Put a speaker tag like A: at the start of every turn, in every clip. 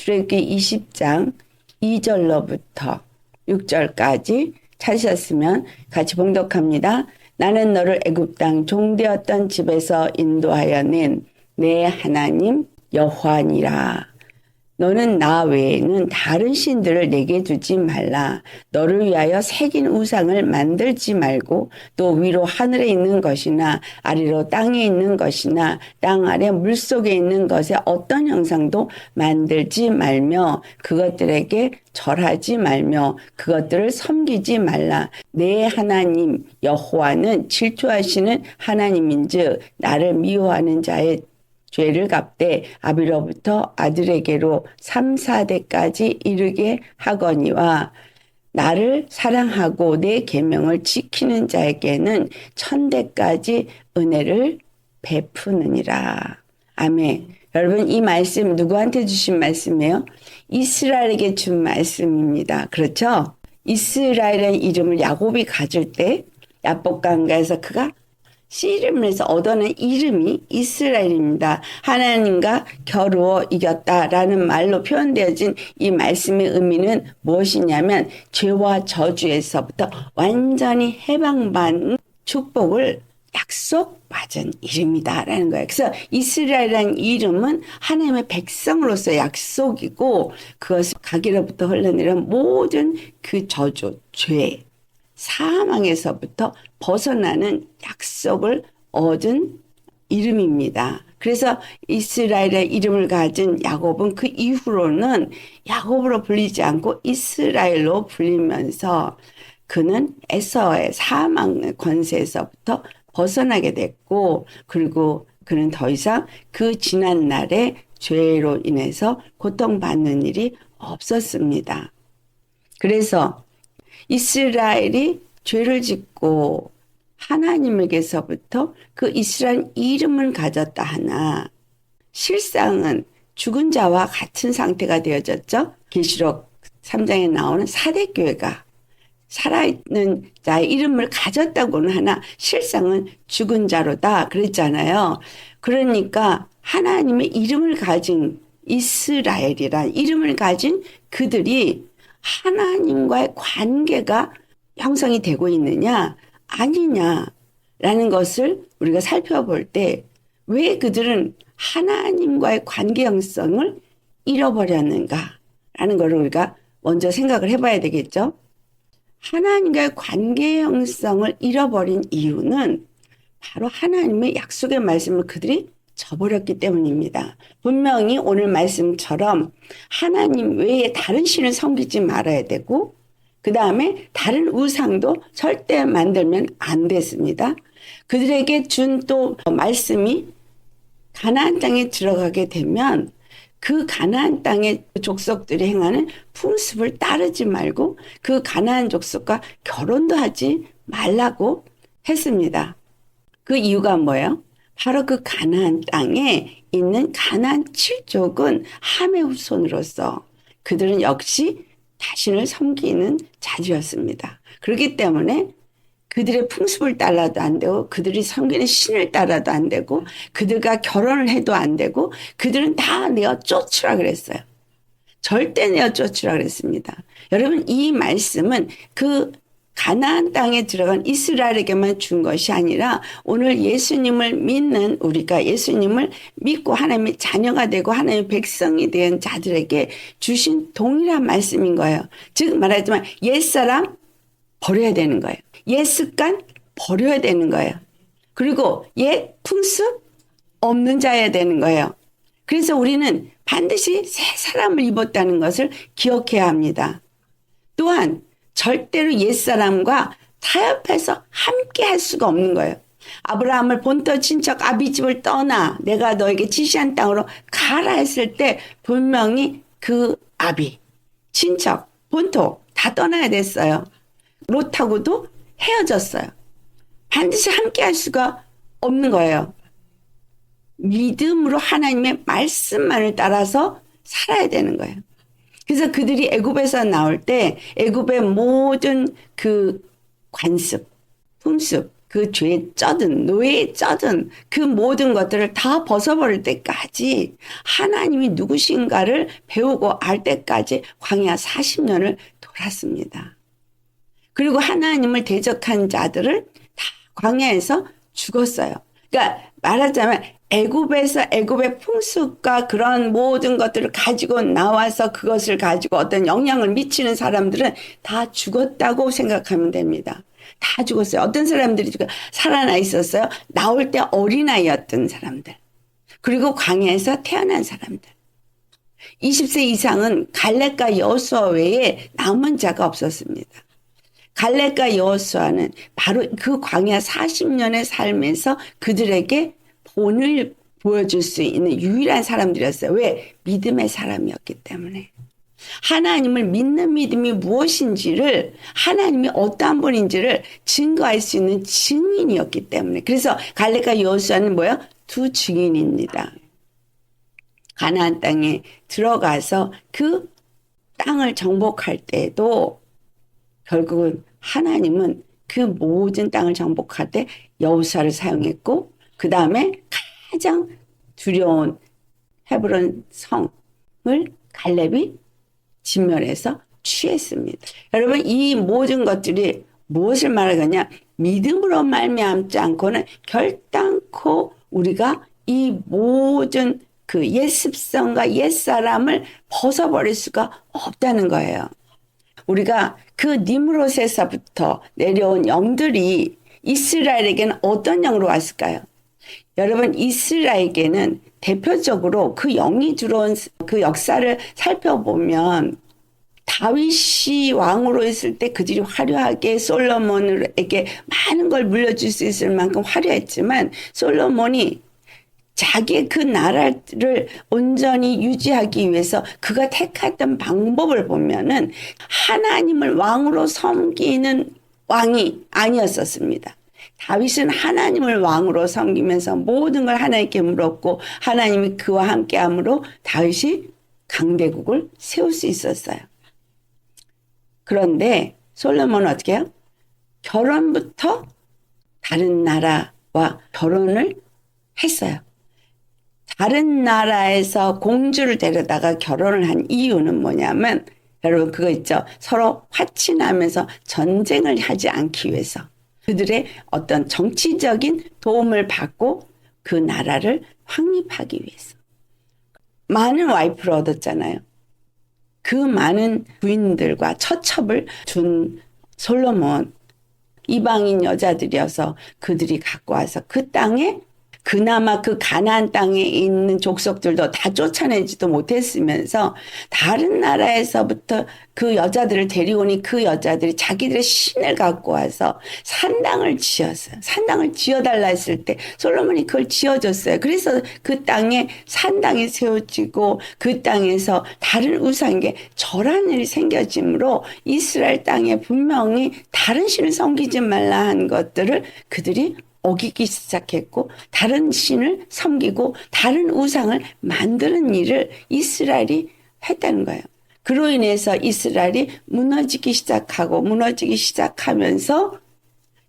A: 출애굽기 20장 2절로부터 6절까지 찾으셨으면 같이 봉독합니다. 나는 너를 애굽 땅 종되었던 집에서 인도하여 낸 내 하나님 여호와니라. 너는 나 외에는 다른 신들을 내게 두지 말라. 너를 위하여 새긴 우상을 만들지 말고 또 위로 하늘에 있는 것이나 아래로 땅에 있는 것이나 땅 아래 물속에 있는 것에 어떤 형상도 만들지 말며 그것들에게 절하지 말며 그것들을 섬기지 말라. 내 하나님 여호와는 질투하시는 하나님인즉 나를 미워하는 자의 죄를 갚되 아비로부터 아들에게로 3, 4대까지 이르게 하거니와 나를 사랑하고 내 계명을 지키는 자에게는 1000대까지 은혜를 베푸느니라. 아멘. 여러분, 이 말씀 누구한테 주신 말씀이에요? 이스라엘에게 준 말씀입니다. 그렇죠? 이스라엘의 이름을 야곱이 가질 때 야복강가에서 그가 씨름을 해서 얻어낸 이름이 이스라엘입니다. 하나님과 겨루어 이겼다라는 말로 표현되어진 이 말씀의 의미는 무엇이냐면 죄와 저주에서부터 완전히 해방받는 축복을 약속받은 이름이다라는 거예요. 그래서 이스라엘이라는 이름은 하나님의 백성으로서 약속이고 그것을 가기로부터 흘러내려온 모든 그 저주, 죄, 사망에서부터 벗어나는 약속을 얻은 이름입니다. 그래서 이스라엘의 이름을 가진 야곱은 그 이후로는 야곱으로 불리지 않고 이스라엘로 불리면서 그는 에서의 사망의 권세에서부터 벗어나게 됐고 그리고 그는 더 이상 그 지난 날의 죄로 인해서 고통받는 일이 없었습니다. 그래서 이스라엘이 죄를 짓고 하나님에게서부터 그 이스라엘 이름을 가졌다 하나 실상은 죽은 자와 같은 상태가 되어졌죠. 계시록 3장에 나오는 사대교회가 살아있는 자의 이름을 가졌다고는 하나 실상은 죽은 자로다 그랬잖아요. 그러니까 하나님의 이름을 가진 이스라엘이란 이름을 가진 그들이 하나님과의 관계가 형성이 되고 있느냐 아니냐라는 것을 우리가 살펴볼 때 왜 그들은 하나님과의 관계 형성을 잃어버렸는가라는 것을 우리가 먼저 생각을 해봐야 되겠죠. 하나님과의 관계 형성을 잃어버린 이유는 바로 하나님의 약속의 말씀을 그들이 저버렸기 때문입니다. 분명히 오늘 말씀처럼 하나님 외에 다른 신을 섬기지 말아야 되고 그 다음에 다른 우상도 절대 만들면 안 됐습니다. 그들에게 준 또 말씀이 가나안 땅에 들어가게 되면 그 가나안 땅의 족속들이 행하는 풍습을 따르지 말고 그 가나안 족속과 결혼도 하지 말라고 했습니다. 그 이유가 뭐예요? 바로 그 가나안 땅에 있는 가나안 7족은 함의 후손으로서 그들은 역시 자신을 섬기는 자들이었습니다. 그렇기 때문에 그들의 풍습을 따라도 안 되고 그들이 섬기는 신을 따라도 안 되고 그들과 결혼을 해도 안 되고 그들은 다 내어 쫓으라 그랬어요. 절대 내어 쫓으라 그랬습니다. 여러분 이 말씀은 그 가나안 땅에 들어간 이스라엘에게만 준 것이 아니라 오늘 예수님을 믿는 우리가 예수님을 믿고 하나님의 자녀가 되고 하나님의 백성이 된 자들에게 주신 동일한 말씀인 거예요. 즉 말하지만 옛사람 버려야 되는 거예요. 옛 습관 버려야 되는 거예요. 그리고 옛 풍습 없는 자여야 되는 거예요. 그래서 우리는 반드시 새 사람을 입었다는 것을 기억해야 합니다. 또한 절대로 옛사람과 타협해서 함께 할 수가 없는 거예요. 아브라함을 본토 친척 아비집을 떠나 내가 너에게 지시한 땅으로 가라 했을 때 분명히 그 아비, 친척, 본토 다 떠나야 됐어요. 롯하고도 헤어졌어요. 반드시 함께 할 수가 없는 거예요. 믿음으로 하나님의 말씀만을 따라서 살아야 되는 거예요. 그래서 그들이 애굽에서 나올 때 애굽의 모든 그 관습, 풍습, 그 죄에 쩌든 노예에 쩌든 그 모든 것들을 다 벗어버릴 때까지 하나님이 누구신가를 배우고 알 때까지 광야 40년을 돌았습니다. 그리고 하나님을 대적한 자들을 다 광야에서 죽었어요. 그러니까 말하자면 애굽에서 애굽의 풍습과 그런 모든 것들을 가지고 나와서 그것을 가지고 어떤 영향을 미치는 사람들은 다 죽었다고 생각하면 됩니다. 다 죽었어요. 어떤 사람들이 살아나 있었어요? 나올 때 어린아이였던 사람들. 그리고 광야에서 태어난 사람들. 20세 이상은 갈렙과 여호수아 외에 남은 자가 없었습니다. 갈렙과 여호수아는 바로 그 광야 40년의 삶에서 그들에게 본을 보여줄 수 있는 유일한 사람들이었어요. 왜? 믿음의 사람이었기 때문에. 하나님을 믿는 믿음이 무엇인지를, 하나님이 어떠한 분인지를 증거할 수 있는 증인이었기 때문에. 그래서 갈렙과 여호수아는 뭐예요? 두 증인입니다. 가나안 땅에 들어가서 그 땅을 정복할 때도 결국은 하나님은 그 모든 땅을 정복할 때 여호수아를 사용했고, 그 다음에 가장 두려운 헤브론 성을 갈렙이 진멸해서 취했습니다. 여러분, 이 모든 것들이 무엇을 말하겠냐? 믿음으로 말미암지 않고는 결단코 우리가 이 모든 그 옛 습성과 옛 사람을 벗어버릴 수가 없다는 거예요. 우리가 그 니므롯에서부터 내려온 영들이 이스라엘에게는 어떤 영으로 왔을까요? 여러분, 이스라엘에게는 대표적으로 그 영이 들어온 그 역사를 살펴보면 다윗이 왕으로 있을 때 그들이 화려하게 솔로몬에게 많은 걸 물려줄 수 있을 만큼 화려했지만, 솔로몬이 자기의 그 나라를 온전히 유지하기 위해서 그가 택했던 방법을 보면은 하나님을 왕으로 섬기는 왕이 아니었었습니다. 다윗은 하나님을 왕으로 섬기면서 모든 걸 하나님께 물었고, 하나님이 그와 함께함으로 다윗이 강대국을 세울 수 있었어요. 그런데 솔로몬은 어떻게 해요? 결혼부터 다른 나라와 결혼을 했어요. 다른 나라에서 공주를 데려다가 결혼을 한 이유는 뭐냐면, 여러분 그거 있죠? 서로 화친하면서 전쟁을 하지 않기 위해서, 그들의 어떤 정치적인 도움을 받고 그 나라를 확립하기 위해서. 많은 와이프를 얻었잖아요. 그 많은 부인들과 처첩을 준 솔로몬, 이방인 여자들이어서 그들이 갖고 와서 그 땅에, 그나마 그 가나안 땅에 있는 족속들도 다 쫓아내지도 못했으면서 다른 나라에서부터 그 여자들을 데려오니 그 여자들이 자기들의 신을 갖고 와서 산당을 지었어요. 산당을 지어달라 했을 때 솔로몬이 그걸 지어줬어요. 그래서 그 땅에 산당이 세워지고 그 땅에서 다른 우상에게 절한 일이 생겨지므로 이스라엘 땅에 분명히 다른 신을 섬기지 말라 한 것들을 그들이 어기기 시작했고, 다른 신을 섬기고 다른 우상을 만드는 일을 이스라엘이 했다는 거예요. 그로 인해서 이스라엘이 무너지기 시작하면서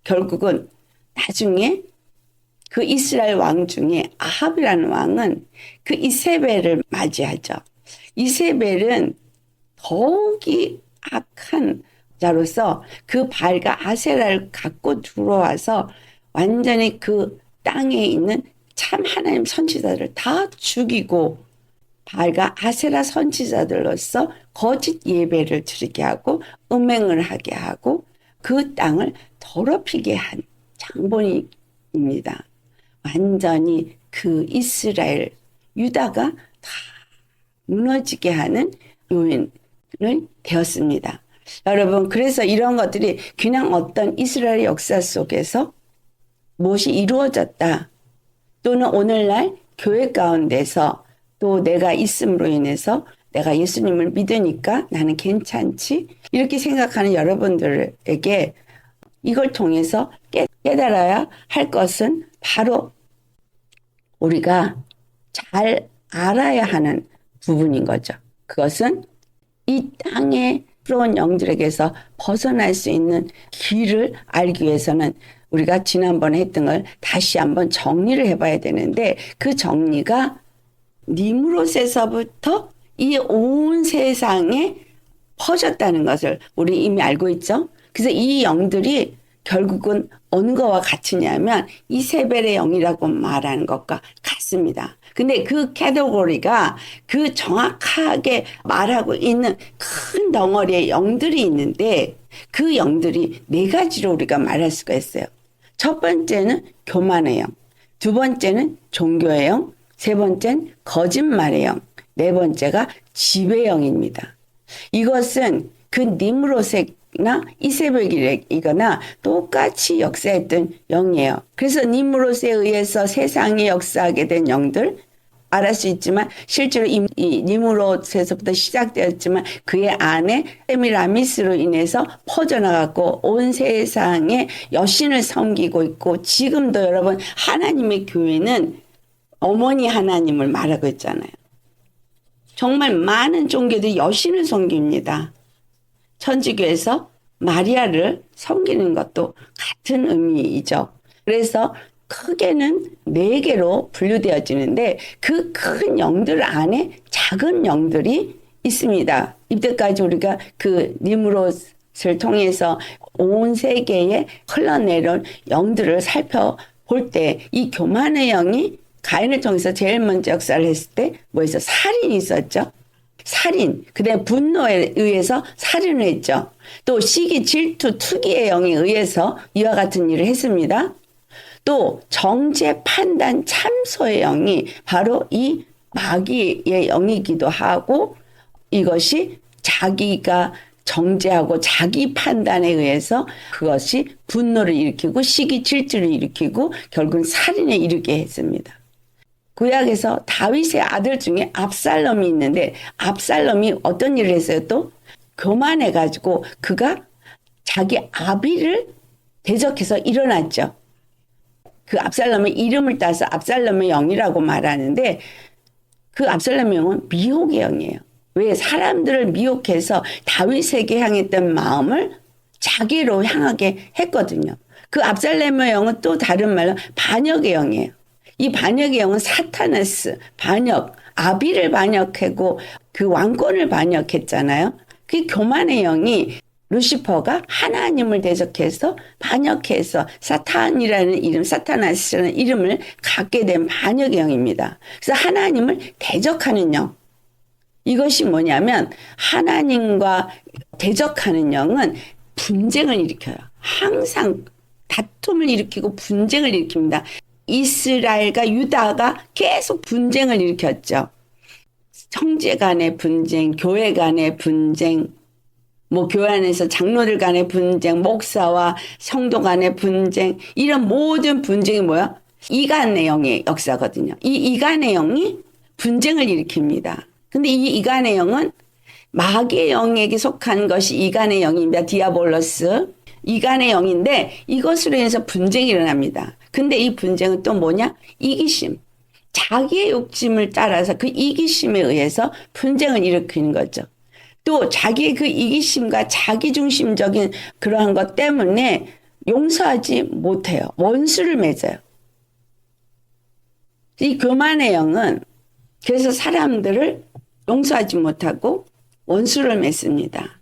A: 결국은 나중에 그 이스라엘 왕 중에 아합이라는 왕은 그 이세벨을 맞이하죠. 이세벨은 더욱이 악한 자로서 그 바알과 아세라를 갖고 들어와서 완전히 그 땅에 있는 참 하나님 선지자들을 다 죽이고, 바알과 아세라 선지자들로서 거짓 예배를 드리게 하고 음행을 하게 하고 그 땅을 더럽히게 한 장본인입니다. 완전히 그 이스라엘, 유다가 다 무너지게 하는 요인을 되었습니다. 여러분, 그래서 이런 것들이 그냥 어떤 이스라엘 역사 속에서 무엇이 이루어졌다, 또는 오늘날 교회 가운데서 또 내가 있음으로 인해서 내가 예수님을 믿으니까 나는 괜찮지, 이렇게 생각하는 여러분들에게 이걸 통해서 깨달아야 할 것은 바로 우리가 잘 알아야 하는 부분인 거죠. 그것은 이 땅에 부러운 영들에게서 벗어날 수 있는 길을 알기 위해서는 우리가 지난번에 했던 걸 다시 한번 정리를 해봐야 되는데, 그 정리가 니무롯에서부터 이 온 세상에 퍼졌다는 것을 우리 이미 알고 있죠. 그래서 이 영들이 결국은 어느 거와 같으냐면 이세벨의 영이라고 말하는 것과 같습니다. 근데 그 카테고리가 그 정확하게 말하고 있는 큰 덩어리의 영들이 있는데, 그 영들이 네 가지로 우리가 말할 수가 있어요. 첫 번째는 교만의 영, 두 번째는 종교의 영, 세 번째는 거짓말의 영, 네 번째가 지배의 영입니다. 이것은 그 니므롯이나 이세벨이거나 똑같이 역사했던 영이에요. 그래서 니므롯에 의해서 세상이 역사하게 된 영들 알을 수 있지만, 실제로 이 니므롯에서부터 시작되었지만 그의 안에 세미라미스로 인해서 퍼져나갔고 온 세상에 여신을 섬기고 있고, 지금도 여러분 하나님의 교회는 어머니 하나님을 말하고 있잖아요. 정말 많은 종교들이 여신을 섬깁니다. 천주교에서 마리아를 섬기는 것도 같은 의미이죠. 그래서 크게는 4개로 분류되어지는데, 그 큰 영들 안에 작은 영들이 있습니다. 이때까지 우리가 그 니므롯을 통해서 온 세계에 흘러내려온 영들을 살펴볼 때, 이 교만의 영이 가인을 통해서 제일 먼저 역사를 했을 때 뭐였어? 살인이 있었죠. 살인, 그다음에 분노에 의해서 살인을 했죠. 또 시기, 질투, 투기의 영에 의해서 이와 같은 일을 했습니다. 또 정죄, 판단, 참소의 영이 바로 이 마귀의 영이기도 하고, 이것이 자기가 정죄하고 자기 판단에 의해서 그것이 분노를 일으키고 시기, 질투를 일으키고 결국은 살인에 이르게 했습니다. 구약에서 다윗의 아들 중에 압살롬이 있는데, 압살롬이 어떤 일을 했어요? 또 교만해가지고 그가 자기 아비를 대적해서 일어났죠. 그 압살롬의 이름을 따서 압살롬의 영이라고 말하는데, 그 압살롬의 영은 미혹의 영이에요. 왜? 사람들을 미혹해서 다윗에게 향했던 마음을 자기로 향하게 했거든요. 그 압살롬의 영은 또 다른 말로 반역의 영이에요. 이 반역의 영은 사타나스, 반역, 아비를 반역하고 그 왕권을 반역했잖아요. 그 교만의 영이 루시퍼가 하나님을 대적해서 반역해서 사탄이라는 이름, 사타나스라는 이름을 갖게 된 반역의 영입니다. 그래서 하나님을 대적하는 영. 이것이 뭐냐면, 하나님과 대적하는 영은 분쟁을 일으켜요. 항상 다툼을 일으키고 분쟁을 일으킵니다. 이스라엘과 유다가 계속 분쟁을 일으켰죠. 형제 간의 분쟁, 교회 간의 분쟁, 교회 안에서 장로들 간의 분쟁, 목사와 성도 간의 분쟁, 이런 모든 분쟁이 뭐야? 이간의 영의 역사거든요. 이 이간의 영이 분쟁을 일으킵니다. 근데 이 이간의 영은 마귀의 영에게 속한 것이 이간의 영입니다. 디아볼로스. 이간의 영인데 이것으로 인해서 분쟁이 일어납니다. 근데 이 분쟁은 또 뭐냐? 이기심. 자기의 욕심을 따라서 그 이기심에 의해서 분쟁을 일으키는 거죠. 또 자기의 그 이기심과 자기중심적인 그러한 것 때문에 용서하지 못해요. 원수를 맺어요. 이 교만의 영은 그래서 사람들을 용서하지 못하고 원수를 맺습니다.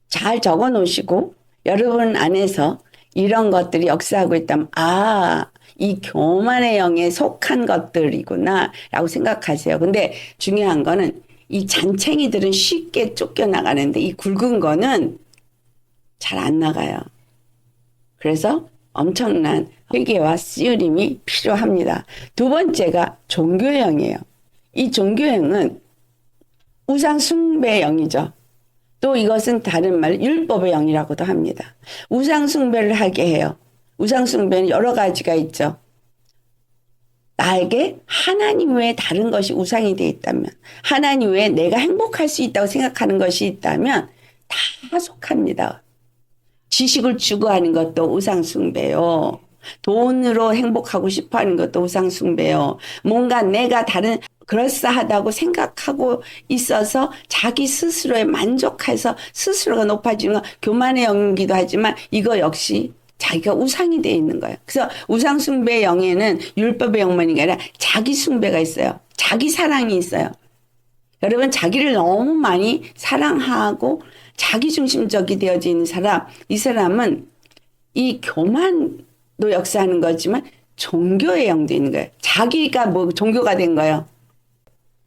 A: 잘 적어 놓으시고 여러분 안에서 이런 것들이 역사하고 있다면, 이 교만의 영에 속한 것들이구나 라고 생각하세요. 근데 중요한 거는 이 잔챙이들은 쉽게 쫓겨나가는데 이 굵은 거는 잘 안 나가요. 그래서 엄청난 회개와 쓰유림이 필요합니다. 두 번째가 종교의 영이에요. 이 종교의 영은 우상 숭배의 영이죠. 또 이것은 다른 말 율법의 영이라고도 합니다. 우상 숭배를 하게 해요. 우상 숭배는 여러 가지가 있죠. 나에게 하나님 외에 다른 것이 우상이 되어 있다면, 하나님 외에 내가 행복할 수 있다고 생각하는 것이 있다면 다 속합니다. 지식을 추구하는 것도 우상 숭배요. 돈으로 행복하고 싶어 하는 것도 우상 숭배요. 뭔가 내가 다른 그럴싸하다고 생각하고 있어서 자기 스스로에 만족해서 스스로가 높아지는 건 교만의 영이기도 하지만 이거 역시 자기가 우상이 돼 있는 거예요. 그래서 우상 숭배의 영에는 율법의 영만이 아니라 자기 숭배가 있어요. 자기 사랑이 있어요. 여러분, 자기를 너무 많이 사랑하고 자기 중심적이 되어져 있는 사람, 이 사람은 이 교만도 역사하는 거지만 종교의 영도 있는 거예요. 자기가 뭐 종교가 된 거예요.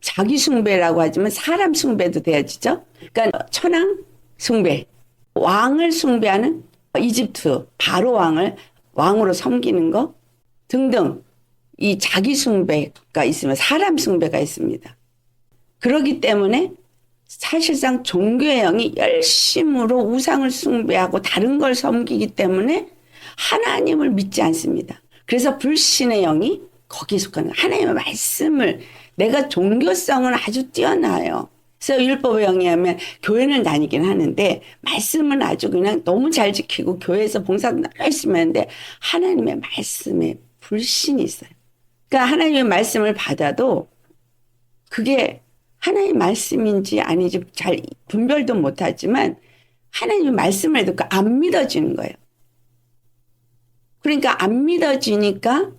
A: 자기 숭배라고 하지만 사람 숭배도 되어지죠. 그러니까 천황 숭배, 왕을 숭배하는 이집트 바로 왕을 왕으로 섬기는 거 등등 이 자기 숭배가 있으면 사람 숭배가 있습니다. 그렇기 때문에 사실상 종교의 영이 열심으로 우상을 숭배하고 다른 걸 섬기기 때문에 하나님을 믿지 않습니다. 그래서 불신의 영이 거기에 속하는 거예요. 하나님의 말씀을 내가 종교성은 아주 뛰어나요. 그래서 율법의 영이 하면 교회는 다니긴 하는데 말씀은 아주 그냥 너무 잘 지키고 교회에서 봉사도 열심히 하는데 하나님의 말씀에 불신이 있어요. 그러니까 하나님의 말씀을 받아도 그게 하나님의 말씀인지 아닌지 잘 분별도 못하지만 하나님의 말씀을 듣고 안 믿어지는 거예요. 그러니까 안 믿어지니까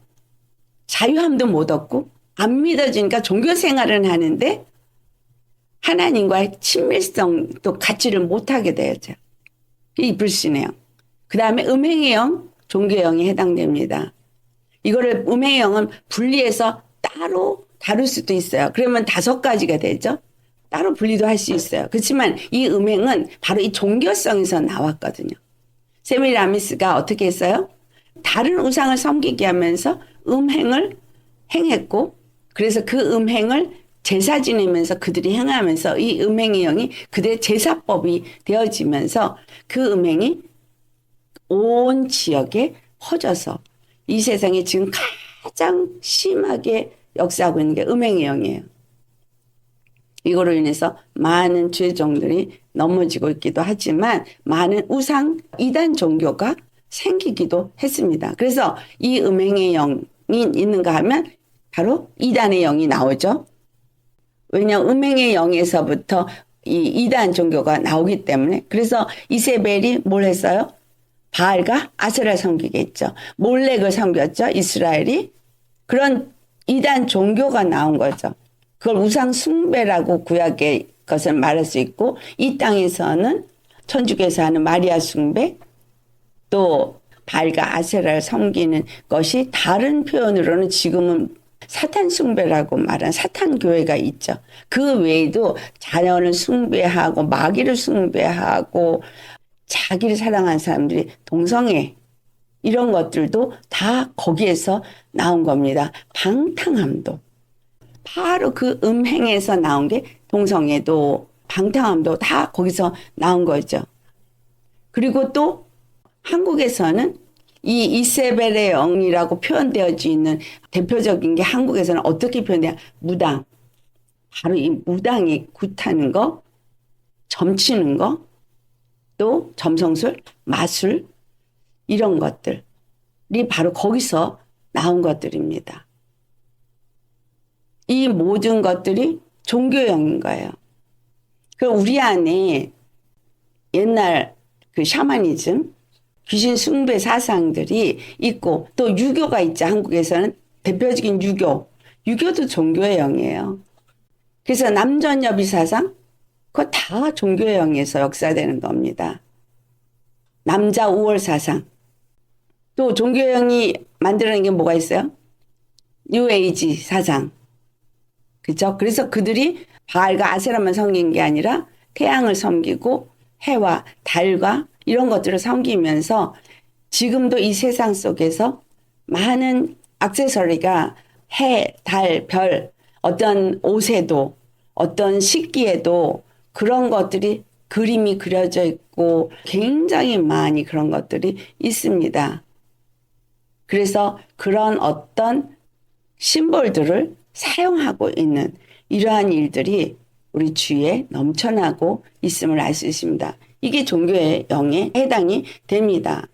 A: 자유함도 못 얻고 안 믿어지니까 종교 생활은 하는데 하나님과의 친밀성도 갖지를 못하게 되죠. 이 불신의 영. 그 다음에 음행의 영, 종교의 영에 해당됩니다. 이거를 음행의 영은 분리해서 따로 다룰 수도 있어요. 그러면 5가지가 되죠. 따로 분리도 할 수 있어요. 그렇지만 이 음행은 바로 이 종교성에서 나왔거든요. 세미라미스가 어떻게 했어요? 다른 우상을 섬기게 하면서 음행을 행했고 그래서 그 음행을 제사 지내면서 그들이 행하면서 이 음행의 영이 그들의 제사법이 되어지면서 그 음행이 온 지역에 퍼져서 이 세상에 지금 가장 심하게 역사하고 있는 게 음행의 영이에요. 이거로 인해서 많은 죄종들이 넘어지고 있기도 하지만 많은 우상 이단 종교가 생기기도 했습니다. 그래서 이 음행의 영이 있는가 하면 바로 이단의 영이 나오죠. 왜냐하면 음행의 영에서부터 이 이단 종교가 나오기 때문에. 그래서 이세벨이 뭘 했어요? 바알과 아세라를 섬기게 했죠. 몰렉을 섬겼죠. 이스라엘이. 그런 이단 종교가 나온 거죠. 그걸 우상 숭배라고 구약의 것을 말할 수 있고 이 땅에서는 천주교에서 하는 마리아 숭배 또 바알과 아세라를 섬기는 것이 다른 표현으로는 지금은 사탄 숭배라고 말하는 사탄 교회가 있죠. 그 외에도 자녀를 숭배하고 마귀를 숭배하고 자기를 사랑하는 사람들이 동성애 이런 것들도 다 거기에서 나온 겁니다. 방탕함도 바로 그 음행에서 나온 게 동성애도 방탕함도 다 거기서 나온 거죠. 그리고 또 한국에서는 이 이세벨의 영이라고 표현되어져 있는 대표적인 게 한국에서는 어떻게 표현돼요? 무당. 바로 이 무당이 굿하는 거, 점치는 거, 또 점성술, 마술 이런 것들이 바로 거기서 나온 것들입니다. 이 모든 것들이 종교형인 거예요. 그럼 우리 안에 옛날 그 샤머니즘, 귀신 숭배 사상들이 있고 또 유교가 있죠. 한국에서는 대표적인 유교도 종교의 영이에요. 그래서 남전여비 사상 그거 다 종교의 영에서 역사되는 겁니다. 남자 우월 사상 또 종교의 영이 만들어낸 게 뭐가 있어요? 뉴에이지 사상 그렇죠? 그래서 그들이 바알과 아세라만 섬긴 게 아니라 태양을 섬기고 해와 달과 이런 것들을 섬기면서 지금도 이 세상 속에서 많은 액세서리가 해, 달, 별, 어떤 옷에도 어떤 식기에도 그런 것들이 그림이 그려져 있고 굉장히 많이 그런 것들이 있습니다. 그래서 그런 어떤 심볼들을 사용하고 있는 이러한 일들이 우리 주위에 넘쳐나고 있음을 알 수 있습니다. 이게 종교의 영에 해당이 됩니다.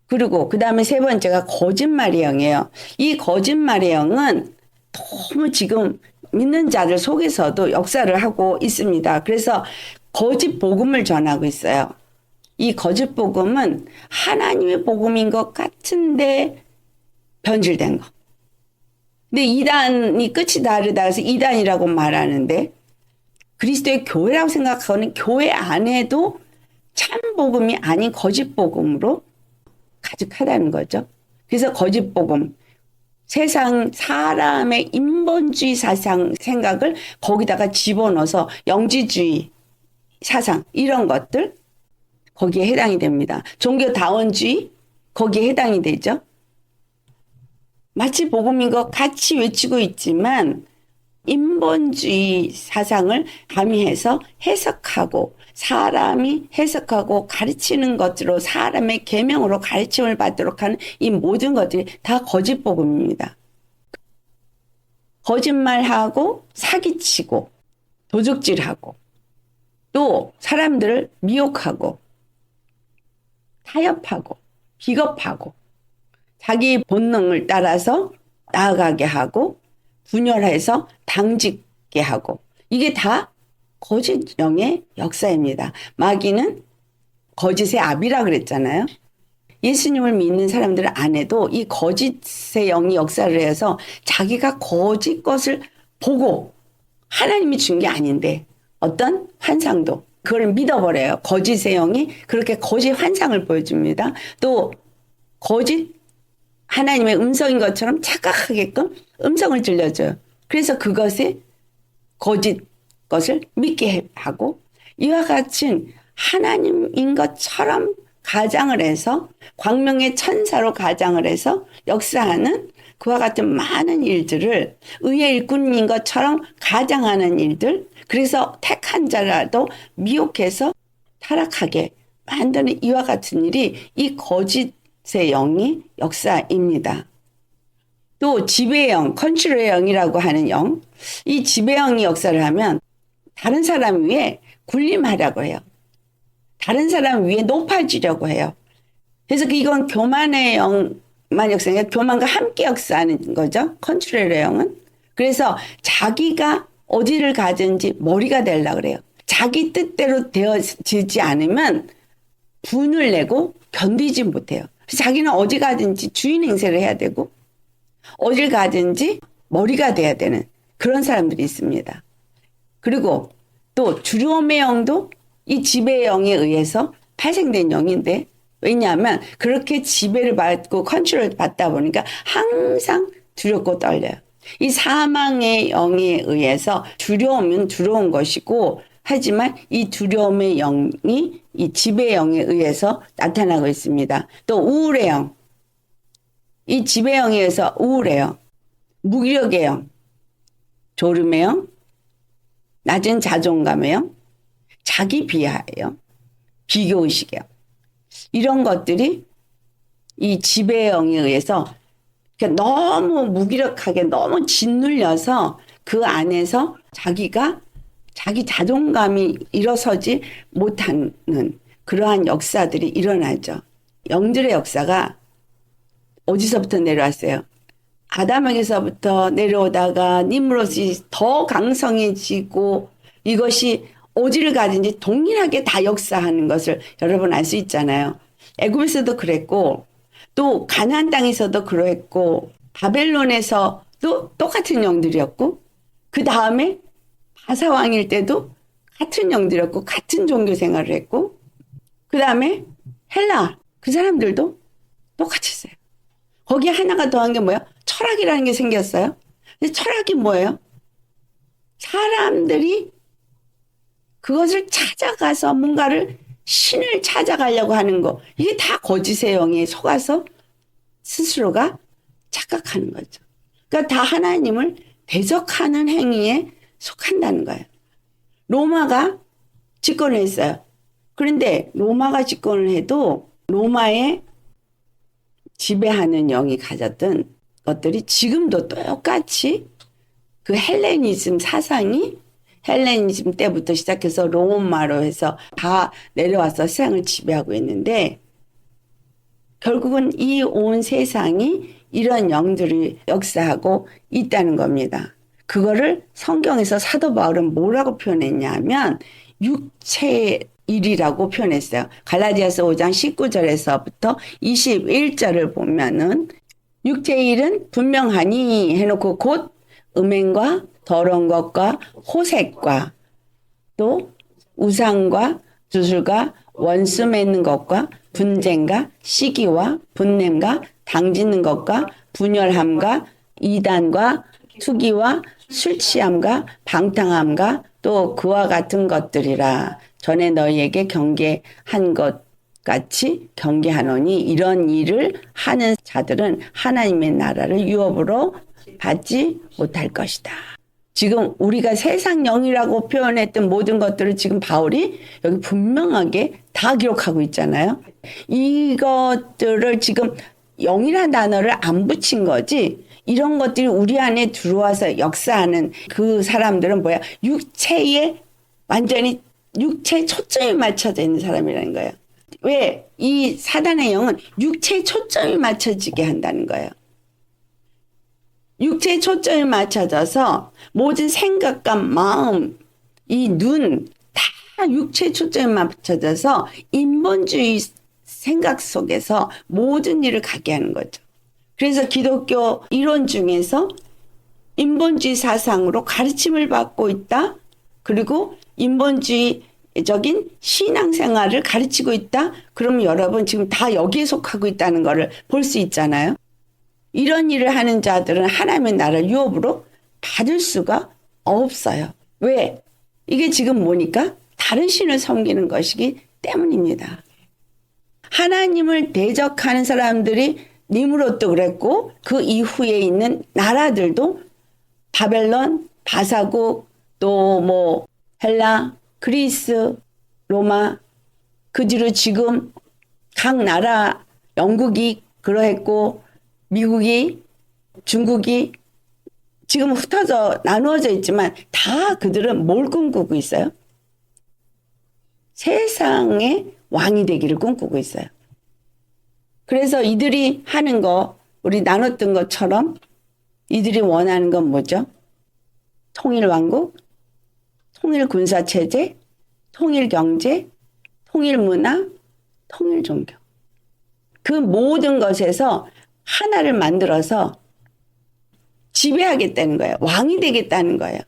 A: 그리고 그 다음에 세 번째가 거짓말의 영이에요. 이 거짓말의 영은 너무 지금 믿는 자들 속에서도 역사를 하고 있습니다. 그래서 거짓 복음을 전하고 있어요. 이 거짓 복음은 하나님의 복음인 것 같은데 변질된 거. 근데 이단이 끝이 다르다 해서 이단이라고 말하는데 그리스도의 교회라고 생각하는 교회 안에도 참 복음이 아닌 거짓 복음으로 가득하다는 거죠. 그래서 거짓 복음, 세상 사람의 인본주의 사상 생각을 거기다가 집어넣어서 영지주의 사상 이런 것들 거기에 해당이 됩니다. 종교다원주의 거기에 해당이 되죠. 마치 복음인 것 같이 외치고 있지만 인본주의 사상을 가미해서 해석하고 사람이 해석하고 가르치는 것으로 사람의 계명으로 가르침을 받도록 하는 이 모든 것들이 다 거짓 복음입니다. 거짓말하고 사기치고 도적질하고 또 사람들을 미혹하고 타협하고 비겁하고 자기 본능을 따라서 나아가게 하고 분열해서 당짓게 하고 이게 다 거짓 영의 역사입니다. 마귀는 거짓의 아비라 그랬잖아요. 예수님을 믿는 사람들 안에도 이 거짓의 영이 역사를 해서 자기가 거짓 것을 보고 하나님이 준 게 아닌데 어떤 환상도 그걸 믿어버려요. 거짓의 영이 그렇게 거짓 환상을 보여줍니다. 또 거짓 하나님의 음성인 것처럼 착각하게끔 음성을 들려줘요. 그래서 그것이 거짓 것을 믿게 하고 이와 같은 하나님인 것처럼 가장을 해서 광명의 천사로 가장을 해서 역사하는 그와 같은 많은 일들을 의의 일꾼인 것처럼 가장하는 일들 그래서 택한 자라도 미혹해서 타락하게 만드는 이와 같은 일이 이 거짓의 영이 역사입니다. 또 지배영, 컨트롤의 영이라고 하는 영, 이 지배영이 역사를 하면 다른 사람 위에 군림하려고 해요. 다른 사람 위에 높아지려고 해요. 그래서 이건 교만의 영만 역사가 교만과 함께 역사하는 거죠. 컨트롤의 영은. 그래서 자기가 어디를 가든지 머리가 되려고 그래요. 자기 뜻대로 되어지지 않으면 분을 내고 견디지 못해요. 자기는 어디 가든지 주인 행세를 해야 되고 어딜 가든지 머리가 돼야 되는 그런 사람들이 있습니다. 그리고 또 두려움의 영도 이 지배의 영에 의해서 발생된 영인데 왜냐하면 그렇게 지배를 받고 컨트롤을 받다 보니까 항상 두렵고 떨려요. 이 사망의 영에 의해서 두려움은 두려운 것이고 하지만 이 두려움의 영이 이 지배의 영에 의해서 나타나고 있습니다. 또 우울의 영. 이 지배의 영에 의해서 우울의 영, 무기력의 영, 졸음의 영, 낮은 자존감의 영, 자기 비하의 영, 비교의식의 영. 이런 것들이 이 지배의 영에 의해서 너무 무기력하게 너무 짓눌려서 그 안에서 자기가 자기 자존감이 일어서지 못하는 그러한 역사들이 일어나죠. 영들의 역사가 어디서부터 내려왔어요? 아담에게서부터 내려오다가 니므롯이 더 강성해지고 이것이 어디를 가든지 동일하게 다 역사하는 것을 여러분 알 수 있잖아요. 애굽에서도 그랬고 또 가나안 땅에서도 그랬고 바벨론에서도 똑같은 영들이었고 그 다음에 바사왕일 때도 같은 영들이었고 같은 종교 생활을 했고 그 다음에 헬라 그 사람들도 똑같이 했어요. 거기에 하나가 더한 게 뭐예요? 철학이라는 게 생겼어요. 근데 철학이 뭐예요? 사람들이 그것을 찾아가서 뭔가를 신을 찾아가려고 하는 거 이게 다 거짓의 영에 속아서 스스로가 착각하는 거죠. 그러니까 다 하나님을 대적하는 행위에 속한다는 거예요. 로마가 집권을 했어요. 그런데 로마가 집권을 해도 로마의 지배하는 영이 가졌던 것들이 지금도 똑같이 그 헬레니즘 사상이 헬레니즘 때부터 시작해서 로마로 해서 다 내려와서 세상을 지배하고 있는데 결국은 이 온 세상이 이런 영들을 역사하고 있다는 겁니다. 그거를 성경에서 사도 바울은 뭐라고 표현했냐면 육체의 일이라고 표현했어요. 갈라디아서 5장 19절에서부터 21절을 보면은 육체의 일은 분명하니 해놓고 곧 음행과 더러운 것과 호색과 또 우상과 주술과 원수 맺는 것과 분쟁과 시기와 분냄과 당짓는 것과 분열함과 이단과 투기와 술 취함과 방탕함과 또 그와 같은 것들이라. 전에 너희에게 경계한 것 같이 경계하노니 이런 일을 하는 자들은 하나님의 나라를 유업으로 받지 못할 것이다. 지금 우리가 세상 영이라고 표현했던 모든 것들을 지금 바울이 여기 분명하게 다 기록하고 있잖아요. 이것들을 지금 영이라는 단어를 안 붙인 거지. 이런 것들이 우리 안에 들어와서 역사하는 그 사람들은 뭐야? 완전히 육체에 초점이 맞춰져 있는 사람이라는 거예요. 왜? 이 사단의 영은 육체에 초점이 맞춰지게 한다는 거예요. 육체에 초점이 맞춰져서 모든 생각과 마음, 이 눈, 다 육체에 초점이 맞춰져서 인본주의 생각 속에서 모든 일을 가게 하는 거죠. 그래서 기독교 이론 중에서 인본주의 사상으로 가르침을 받고 있다. 그리고 인본주의적인 신앙생활을 가르치고 있다. 그러면 여러분 지금 다 여기에 속하고 있다는 것을 볼 수 있잖아요. 이런 일을 하는 자들은 하나님의 나라를 유업으로 받을 수가 없어요. 왜? 이게 지금 뭐니까? 다른 신을 섬기는 것이기 때문입니다. 하나님을 대적하는 사람들이 니므롯도 그랬고 그 이후에 있는 나라들도 바벨론, 바사국, 또 뭐 헬라, 그리스, 로마, 그 뒤로 지금 각 나라 영국이 그러했고 미국이, 중국이 지금 흩어져 나누어져 있지만 다 그들은 뭘 꿈꾸고 있어요? 세상의 왕이 되기를 꿈꾸고 있어요. 그래서 이들이 하는 거, 우리 나눴던 것처럼 이들이 원하는 건 뭐죠? 통일왕국, 통일군사체제, 통일경제, 통일문화, 통일종교. 그 모든 것에서 하나를 만들어서 지배하겠다는 거예요. 왕이 되겠다는 거예요.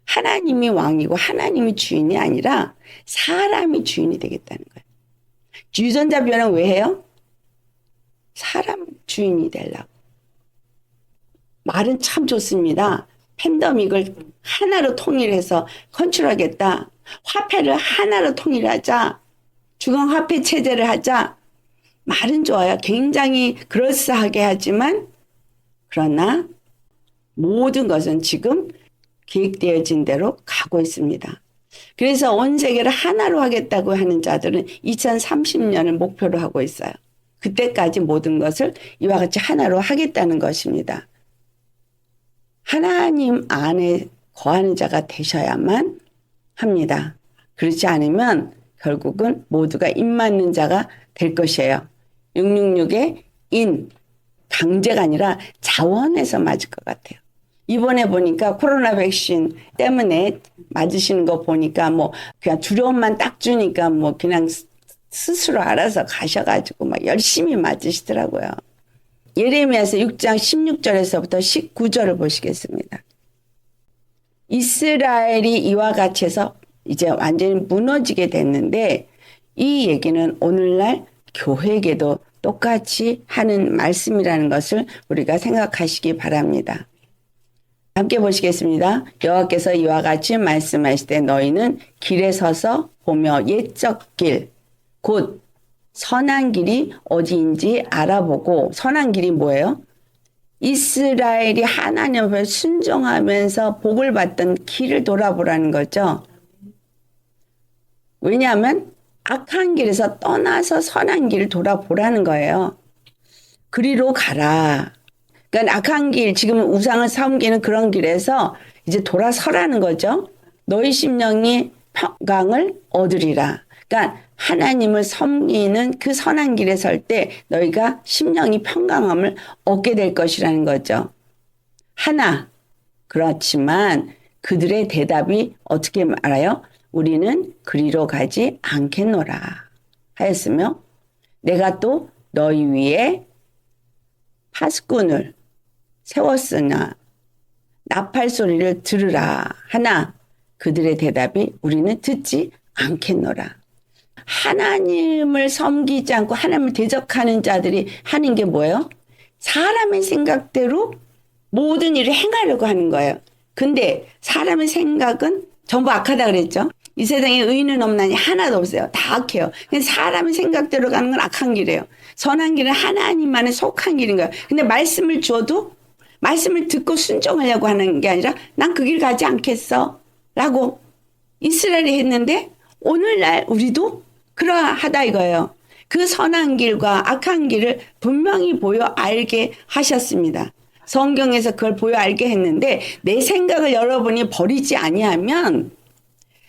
A: 하나님이 왕이고 하나님이 주인이 아니라 사람이 주인이 되겠다는 거예요. 유전자 변형 왜 해요? 사람 주인이 되려고. 말은 참 좋습니다. 팬데믹을 하나로 통일해서 컨트롤하겠다. 화폐를 하나로 통일하자. 중앙화폐 체제를 하자. 말은 좋아요. 굉장히 그럴싸하게 하지만 그러나 모든 것은 지금 계획되어진 대로 가고 있습니다. 그래서 온 세계를 하나로 하겠다고 하는 자들은 2030년을 목표로 하고 있어요. 그때까지 모든 것을 이와 같이 하나로 하겠다는 것입니다. 하나님 안에 거하는 자가 되셔야만 합니다. 그렇지 않으면 결국은 모두가 입 맞는 자가 될 것이에요. 666의 인, 강제가 아니라 자원해서 맞을 것 같아요. 이번에 보니까 코로나 백신 때문에 맞으시는 거 보니까 뭐 그냥 두려움만 딱 주니까 뭐 그냥 스스로 알아서 가셔가지고 막 열심히 맞으시더라고요. 예레미야서 6장 16절에서부터 19절을 보시겠습니다. 이스라엘이 이와 같이 해서 이제 완전히 무너지게 됐는데 이 얘기는 오늘날 교회에게도 똑같이 하는 말씀이라는 것을 우리가 생각하시기 바랍니다. 함께 보시겠습니다. 여호와께서 이와 같이 말씀하시되 너희는 길에 서서 보며 옛적 길, 곧 선한 길이 어디인지 알아보고, 선한 길이 뭐예요? 이스라엘이 하나님 앞에 순종하면서 복을 받던 길을 돌아보라는 거죠. 왜냐하면 악한 길에서 떠나서 선한 길을 돌아보라는 거예요. 그리로 가라. 그러니까 악한 길, 지금 우상을 섬기는 그런 길에서 이제 돌아서라는 거죠. 너희 심령이 평강을 얻으리라. 그러니까 하나님을 섬기는 그 선한 길에 설 때 너희가 심령이 평강함을 얻게 될 것이라는 거죠. 하나, 그렇지만 그들의 대답이 어떻게 말하여? 우리는 그리로 가지 않겠노라 하였으며 내가 또 너희 위에 파수꾼을 세웠으나 나팔 소리를 들으라 하나 그들의 대답이 우리는 듣지 않겠노라. 하나님을 섬기지 않고 하나님을 대적하는 자들이 하는 게 뭐예요? 사람의 생각대로 모든 일을 행하려고 하는 거예요. 근데 사람의 생각은 전부 악하다 그랬죠. 이 세상에 의인은 없나니 하나도 없어요. 다 악해요. 사람의 생각대로 가는 건 악한 길이에요. 선한 길은 하나님만에 속한 길인 거예요. 근데 말씀을 줘도 말씀을 듣고 순종하려고 하는 게 아니라 난 그 길 가지 않겠어 라고 이스라엘이 했는데 오늘날 우리도 그러하다 이거예요. 그 선한 길과 악한 길을 분명히 보여 알게 하셨습니다. 성경에서 그걸 보여 알게 했는데 내 생각을 여러분이 버리지 아니하면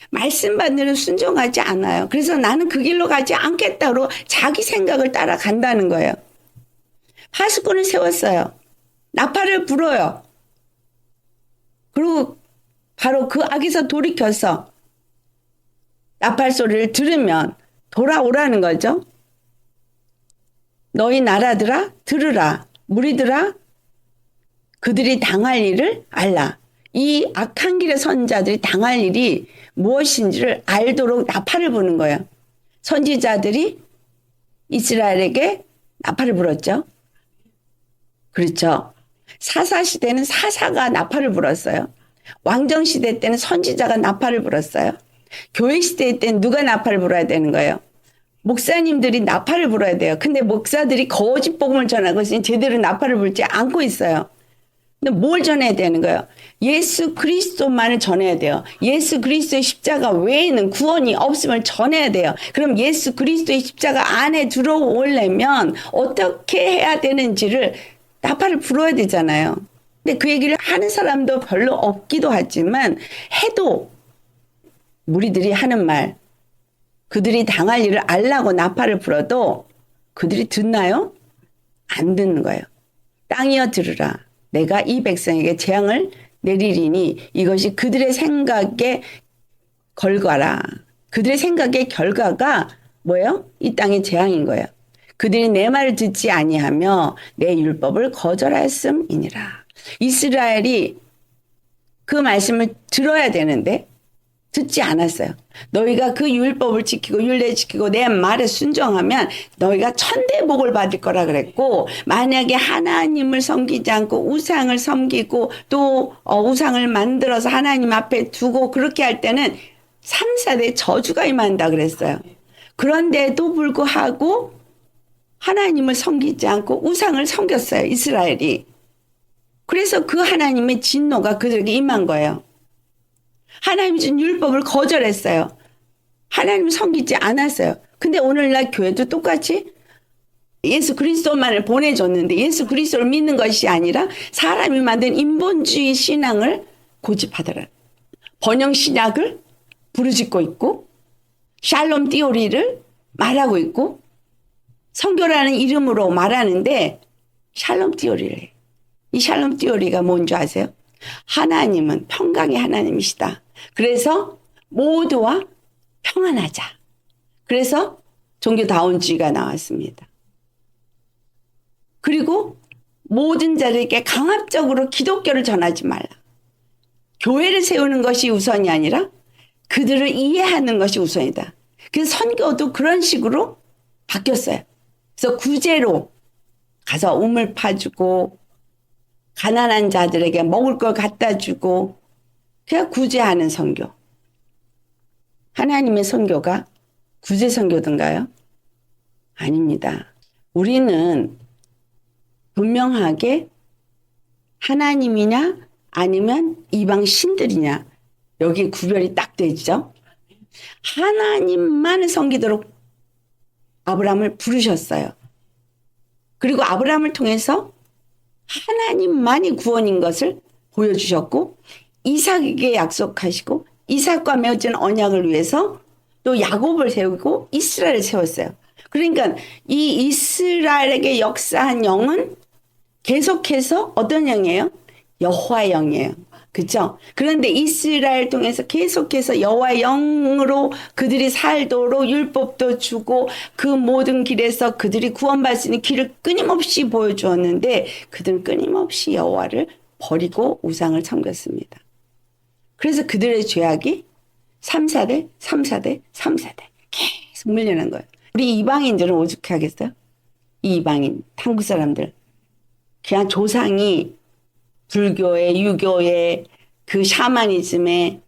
A: 말씀 받는 순종하지 않아요. 그래서 나는 그 길로 가지 않겠다로 자기 생각을 따라간다는 거예요. 파수꾼을 세웠어요. 나팔을 불어요. 그리고 바로 그 악에서 돌이켜서 나팔 소리를 들으면 돌아오라는 거죠. 너희 나라들아 들으라. 무리들아 그들이 당할 일을 알라. 이 악한 길의 선자들이 당할 일이 무엇인지를 알도록 나팔을 부는 거예요. 선지자들이 이스라엘에게 나팔을 불었죠. 그렇죠. 사사시대는 사사가 나팔을 불었어요. 왕정시대 때는 선지자가 나팔을 불었어요. 교회시대 때는 누가 나팔을 불어야 되는 거예요? 목사님들이 나팔을 불어야 돼요. 근데 목사들이 거짓 복음을 전하고 있으니 제대로 나팔을 불지 않고 있어요. 근데 뭘 전해야 되는 거예요? 예수 그리스도만을 전해야 돼요. 예수 그리스도의 십자가 외에는 구원이 없음을 전해야 돼요. 그럼 예수 그리스도의 십자가 안에 들어오려면 어떻게 해야 되는지를 나팔을 불어야 되잖아요. 근데 그 얘기를 하는 사람도 별로 없기도 하지만 해도 무리들이 하는 말 그들이 당할 일을 알라고 나팔을 불어도 그들이 듣나요? 안 듣는 거예요. 땅이여 들으라. 내가 이 백성에게 재앙을 내리리니 이것이 그들의 생각의 결과라. 그들의 생각의 결과가 뭐예요? 이 땅의 재앙인 거예요. 그들이 내 말을 듣지 아니하며 내 율법을 거절하였음이니라. 이스라엘이 그 말씀을 들어야 되는데 듣지 않았어요. 너희가 그 율법을 지키고 율례 지키고 내 말에 순종하면 너희가 천대복을 받을 거라 그랬고 만약에 하나님을 섬기지 않고 우상을 섬기고 또 우상을 만들어서 하나님 앞에 두고 그렇게 할 때는 3, 4대 저주가 임한다 그랬어요. 그런데도 불구하고 하나님을 섬기지 않고 우상을 섬겼어요. 이스라엘이. 그래서 그 하나님의 진노가 그들에게 임한 거예요. 하나님 준 율법을 거절했어요. 하나님을 섬기지 않았어요. 근데 오늘날 교회도 똑같이 예수 그리스도만을 보내줬는데 예수 그리스도를 믿는 것이 아니라 사람이 만든 인본주의 신앙을 고집하더라. 번영 신학을 부르짖고 있고 샬롬 띠오리를 말하고 있고 선교라는 이름으로 말하는데 샬롬 띠오리를 해요. 이 샬롬 띠오리가 뭔지 아세요? 하나님은 평강의 하나님이시다. 그래서 모두와 평안하자. 그래서 종교다운주의가 나왔습니다. 그리고 모든 자들에게 강압적으로 기독교를 전하지 말라. 교회를 세우는 것이 우선이 아니라 그들을 이해하는 것이 우선이다. 그래서 선교도 그런 식으로 바뀌었어요. 그래서 구제로 가서 우물 파주고 가난한 자들에게 먹을 걸 갖다 주고 그냥 구제하는 선교. 하나님의 선교가 구제 선교든가요? 아닙니다. 우리는 분명하게 하나님이냐 아니면 이방 신들이냐 여기 구별이 딱 되죠. 하나님만을 섬기도록 아브라함을 부르셨어요. 그리고 아브라함을 통해서 하나님만이 구원인 것을 보여주셨고 이삭에게 약속하시고 이삭과 맺은 언약을 위해서 또 야곱을 세우고 이스라엘을 세웠어요. 그러니까 이 이스라엘에게 역사한 영은 계속해서 어떤 영이에요? 여호와의 영이에요. 그죠? 그런데 이스라엘 통해서 계속해서 여호와의 영으로 그들이 살도록 율법도 주고 그 모든 길에서 그들이 구원받을 수 있는 길을 끊임없이 보여주었는데 그들은 끊임없이 여호와를 버리고 우상을 섬겼습니다. 그래서 그들의 죄악이 3, 4대, 3, 4대, 3, 4대 계속 물려난 거예요. 우리 이방인들은 오죽해 하겠어요? 이 이방인, 한국 사람들. 그냥 조상이 불교에, 유교에, 그 샤머니즘에,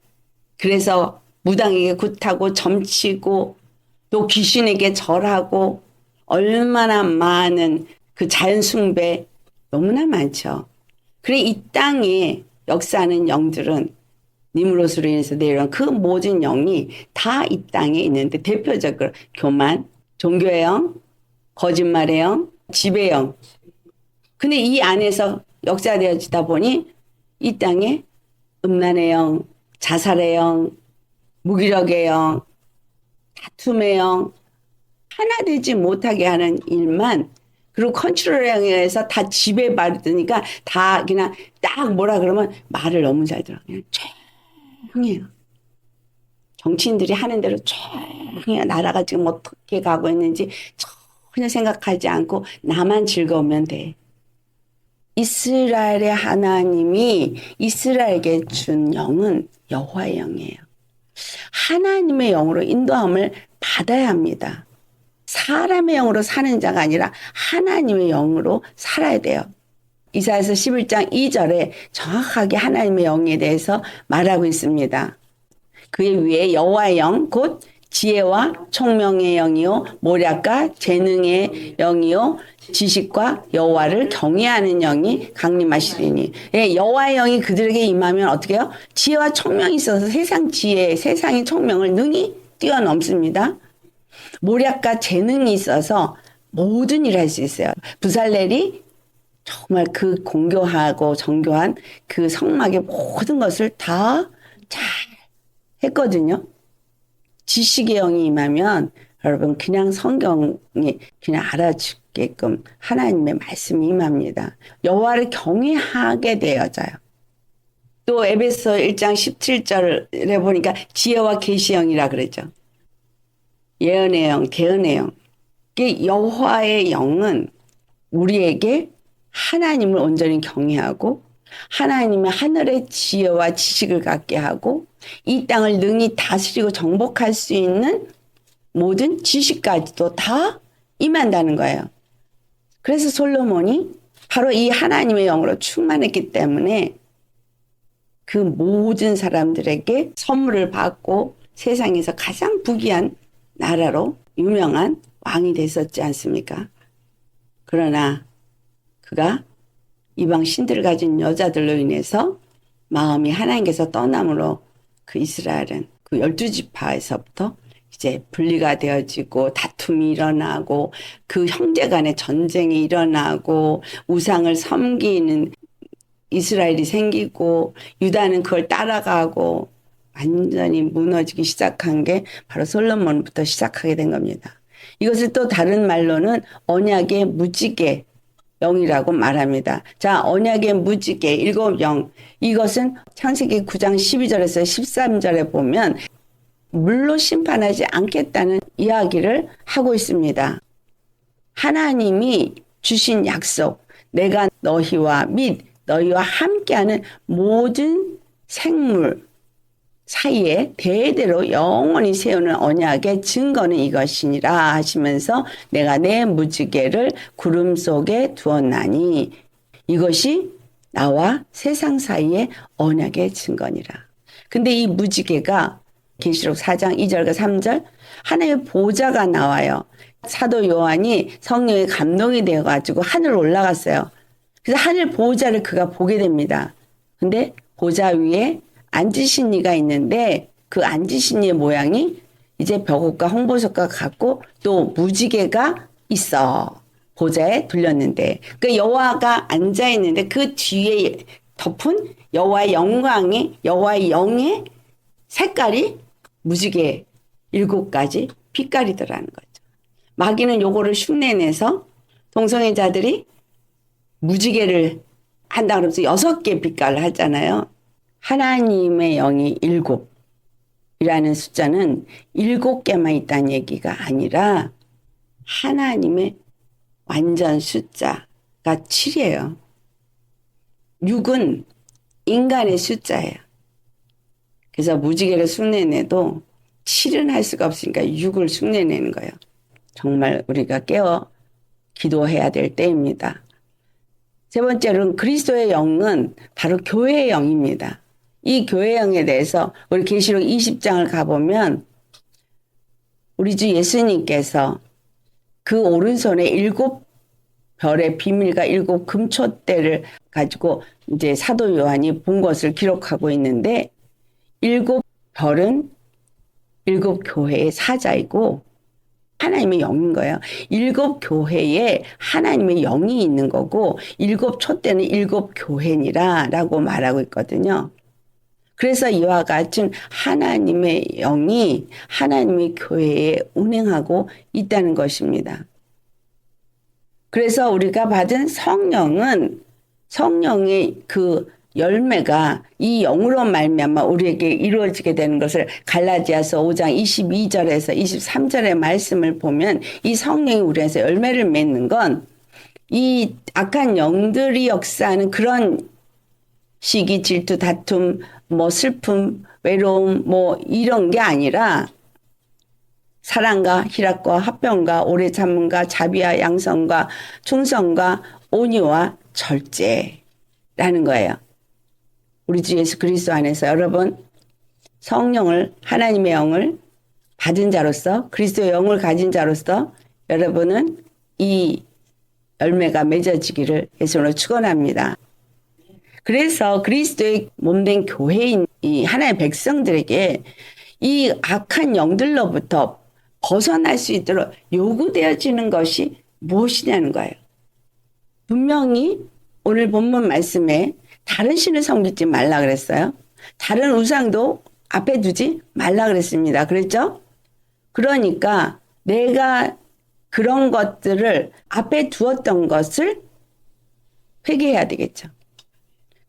A: 그래서 무당에게 굿하고 점치고 또 귀신에게 절하고 얼마나 많은 그 자연숭배 너무나 많죠. 그래 이 땅에 역사하는 영들은 니무롯으로 인해서 내려온 그 모든 영이 다 이 땅에 있는데 대표적으로 교만, 종교의 영, 거짓말의 영, 지배의 영. 근데 이 안에서 역사되어지다 보니 이 땅에 음란의 영, 자살의 영, 무기력의 영, 다툼의 영, 하나 되지 못하게 하는 일만 그리고 컨트롤에 의해서 다 지배받으니까 다 그냥 딱 뭐라 그러면 말을 너무 잘 들어. 그냥 조용해요. 정치인들이 하는 대로 조용해요. 나라가 지금 어떻게 가고 있는지 전혀 생각하지 않고 나만 즐거우면 돼. 이스라엘의 하나님이 이스라엘에게 준 영은 여호와의 영이에요. 하나님의 영으로 인도함을 받아야 합니다. 사람의 영으로 사는 자가 아니라 하나님의 영으로 살아야 돼요. 이사야서 11장 2절에 정확하게 하나님의 영에 대해서 말하고 있습니다. 그의 위에 여호와의 영, 곧 지혜와 총명의 영이요 모략과 재능의 영이요 지식과 여호와를 경외하는 영이 강림하시리니. 예, 여호와의 영이 그들에게 임하면 어떻게 해요? 지혜와 총명이 있어서 세상 지혜, 세상의 총명을 능히 뛰어넘습니다. 모략과 재능이 있어서 모든 일을 할 수 있어요. 부살렐이 정말 그 공교하고 정교한 그 성막의 모든 것을 다 잘 했거든요. 지식의 영이 임하면 여러분 그냥 성경이 그냥 알아주게끔 하나님의 말씀이 임합니다. 여호와를 경외하게 되어져요. 또 에베소 1장 17절에 보니까 지혜와 계시의 영이라 그러죠. 예언의 영, 개언의 영. 여호와의 영은 우리에게 하나님을 온전히 경외하고 하나님의 하늘의 지혜와 지식을 갖게 하고 이 땅을 능히 다스리고 정복할 수 있는 모든 지식까지도 다 임한다는 거예요. 그래서 솔로몬이 바로 이 하나님의 영으로 충만했기 때문에 그 모든 사람들에게 선물을 받고 세상에서 가장 부귀한 나라로 유명한 왕이 됐었지 않습니까? 그러나 그가 이방 신들을 가진 여자들로 인해서 마음이 하나님께서 떠남으로 그 이스라엘은 그 12지파에서부터 이제 분리가 되어지고 다툼이 일어나고 그 형제 간의 전쟁이 일어나고 우상을 섬기는 이스라엘이 생기고 유다는 그걸 따라가고 완전히 무너지기 시작한 게 바로 솔로몬부터 시작하게 된 겁니다. 이것을 또 다른 말로는 언약의 무지개 영이라고 말합니다. 자, 언약의 무지개, 일곱 영. 이것은 창세기 9장 12절에서 13절에 보면 물로 심판하지 않겠다는 이야기를 하고 있습니다. 하나님이 주신 약속, 내가 너희와 및 너희와 함께하는 모든 생물 사이에 대대로 영원히 세우는 언약의 증거는 이것이니라 하시면서 내가 내 무지개를 구름 속에 두었나니 이것이 나와 세상 사이의 언약의 증거니라. 근데 이 무지개가 계시록 4장 2절과 3절 하나님의 보좌가 나와요. 사도 요한이 성령의 감동이 되어가지고 하늘 올라갔어요. 그래서 하늘 보좌를 그가 보게 됩니다. 근데 보좌 위에 앉으신 이가 있는데 그 앉으신 이의 모양이 이제 벽옥과 홍보석과 같고 또 무지개가 있어. 보좌에 둘렸는데 그 여호와가 앉아 있는데 그 뒤에 덮은 여호와의 영광이 여호와의 영의 색깔이 무지개 7가지 빛깔이더라는 거죠. 마귀는 요거를 흉내내서 동성애자들이 무지개를 한다 그러면서 6개 빛깔을 하잖아요. 하나님의 영이 일곱이라는 숫자는 7개만 있다는 얘기가 아니라 하나님의 완전 숫자가 7이에요. 6은 인간의 숫자예요. 그래서 무지개를 흉내내도 7은 할 수가 없으니까 6을 흉내내는 거예요. 정말 우리가 깨어 기도해야 될 때입니다. 세 번째로는 그리스도의 영은 바로 교회의 영입니다. 이 교회의 영에 대해서 우리 계시록 20장을 가보면 우리 주 예수님께서 그 오른손에 7별의 비밀과 7 금초대를 가지고 이제 사도 요한이 본 것을 기록하고 있는데 7별은 7 교회의 사자이고 하나님의 영인 거예요. 7 교회에 하나님의 영이 있는 거고 7 촛대는 7 교회니라 라고 말하고 있거든요. 그래서 이와 같은 하나님의 영이 하나님의 교회에 운행하고 있다는 것입니다. 그래서 우리가 받은 성령은 성령의 그 열매가 이 영으로 말미암아 우리에게 이루어지게 되는 것을 갈라디아서 5장 22절에서 23절의 말씀을 보면 이 성령이 우리에서 열매를 맺는 건 이 악한 영들이 역사하는 그런 시기, 질투, 다툼, 뭐 슬픔, 외로움 뭐 이런 게 아니라 사랑과 희락과 화평과 오래 참음과 자비와 양성과 충성과 온유와 절제라는 거예요. 우리 주 예수 그리스도 안에서 여러분 성령을 하나님의 영을 받은 자로서 그리스도의 영을 가진 자로서 여러분은 이 열매가 맺어지기를 예수로 축원합니다. 그래서 그리스도의 몸된 교회인 이 하나님의 백성들에게 이 악한 영들로부터 벗어날 수 있도록 요구되어지는 것이 무엇이냐는 거예요. 분명히 오늘 본문 말씀에 다른 신을 섬기지 말라 그랬어요. 다른 우상도 앞에 두지 말라 그랬습니다. 그랬죠? 그러니까 내가 그런 것들을 앞에 두었던 것을 회개해야 되겠죠.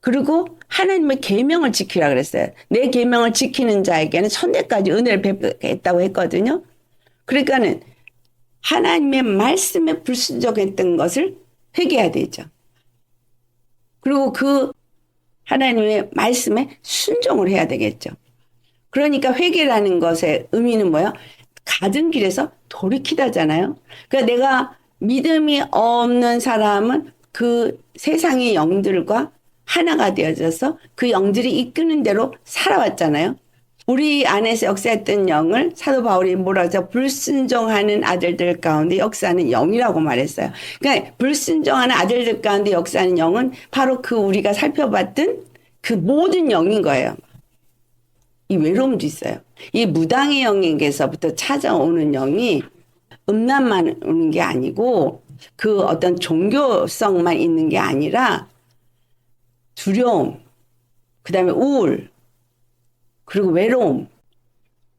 A: 그리고 하나님의 계명을 지키라 그랬어요. 내 계명을 지키는 자에게는 천대까지 은혜를 베푸겠다고 했거든요. 그러니까는 하나님의 말씀에 불순종했던 것을 회개해야 되죠. 그리고 그 하나님의 말씀에 순종을 해야 되겠죠. 그러니까 회개라는 것의 의미는 뭐예요? 가던 길에서 돌이키다잖아요. 그러니까 내가 믿음이 없는 사람은 그 세상의 영들과 하나가 되어져서 그 영들이 이끄는 대로 살아왔잖아요. 우리 안에서 역사했던 영을 사도 바울이 뭐라고 해서 불순종하는 아들들 가운데 역사하는 영이라고 말했어요. 그러니까 불순종하는 아들들 가운데 역사하는 영은 바로 그 우리가 살펴봤던 그 모든 영인 거예요. 이 외로움도 있어요. 이 무당의 영에게서부터 찾아오는 영이 음란만 오는 게 아니고 그 어떤 종교성만 있는 게 아니라 두려움, 그 다음에 우울, 그리고 외로움,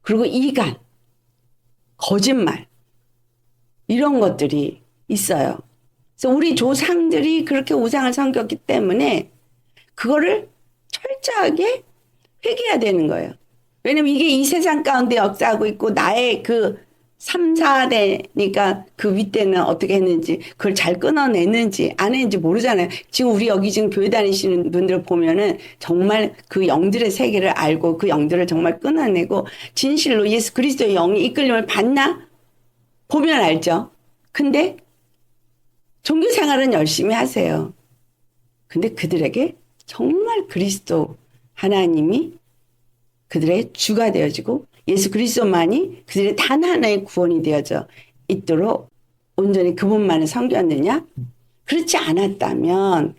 A: 그리고 이간, 거짓말 이런 것들이 있어요. 그래서 우리 조상들이 그렇게 우상을 섬겼기 때문에 그거를 철저하게 회개해야 되는 거예요. 왜냐면 이게 이 세상 가운데 역사하고 있고 나의 그 3, 4대니까 그 윗대는 어떻게 했는지 그걸 잘 끊어냈는지 안 했는지 모르잖아요. 지금 우리 여기 지금 교회 다니시는 분들 보면은 정말 그 영들의 세계를 알고 그 영들을 정말 끊어내고 진실로 예수 그리스도의 영이 이끌림을 받나? 보면 알죠. 근데 종교 생활은 열심히 하세요. 근데 그들에게 정말 그리스도 하나님이 그들의 주가 되어지고 예수 그리스도만이 그들의 단 하나의 구원이 되어져 있도록 온전히 그분만을 섬겼느냐? 그렇지 않았다면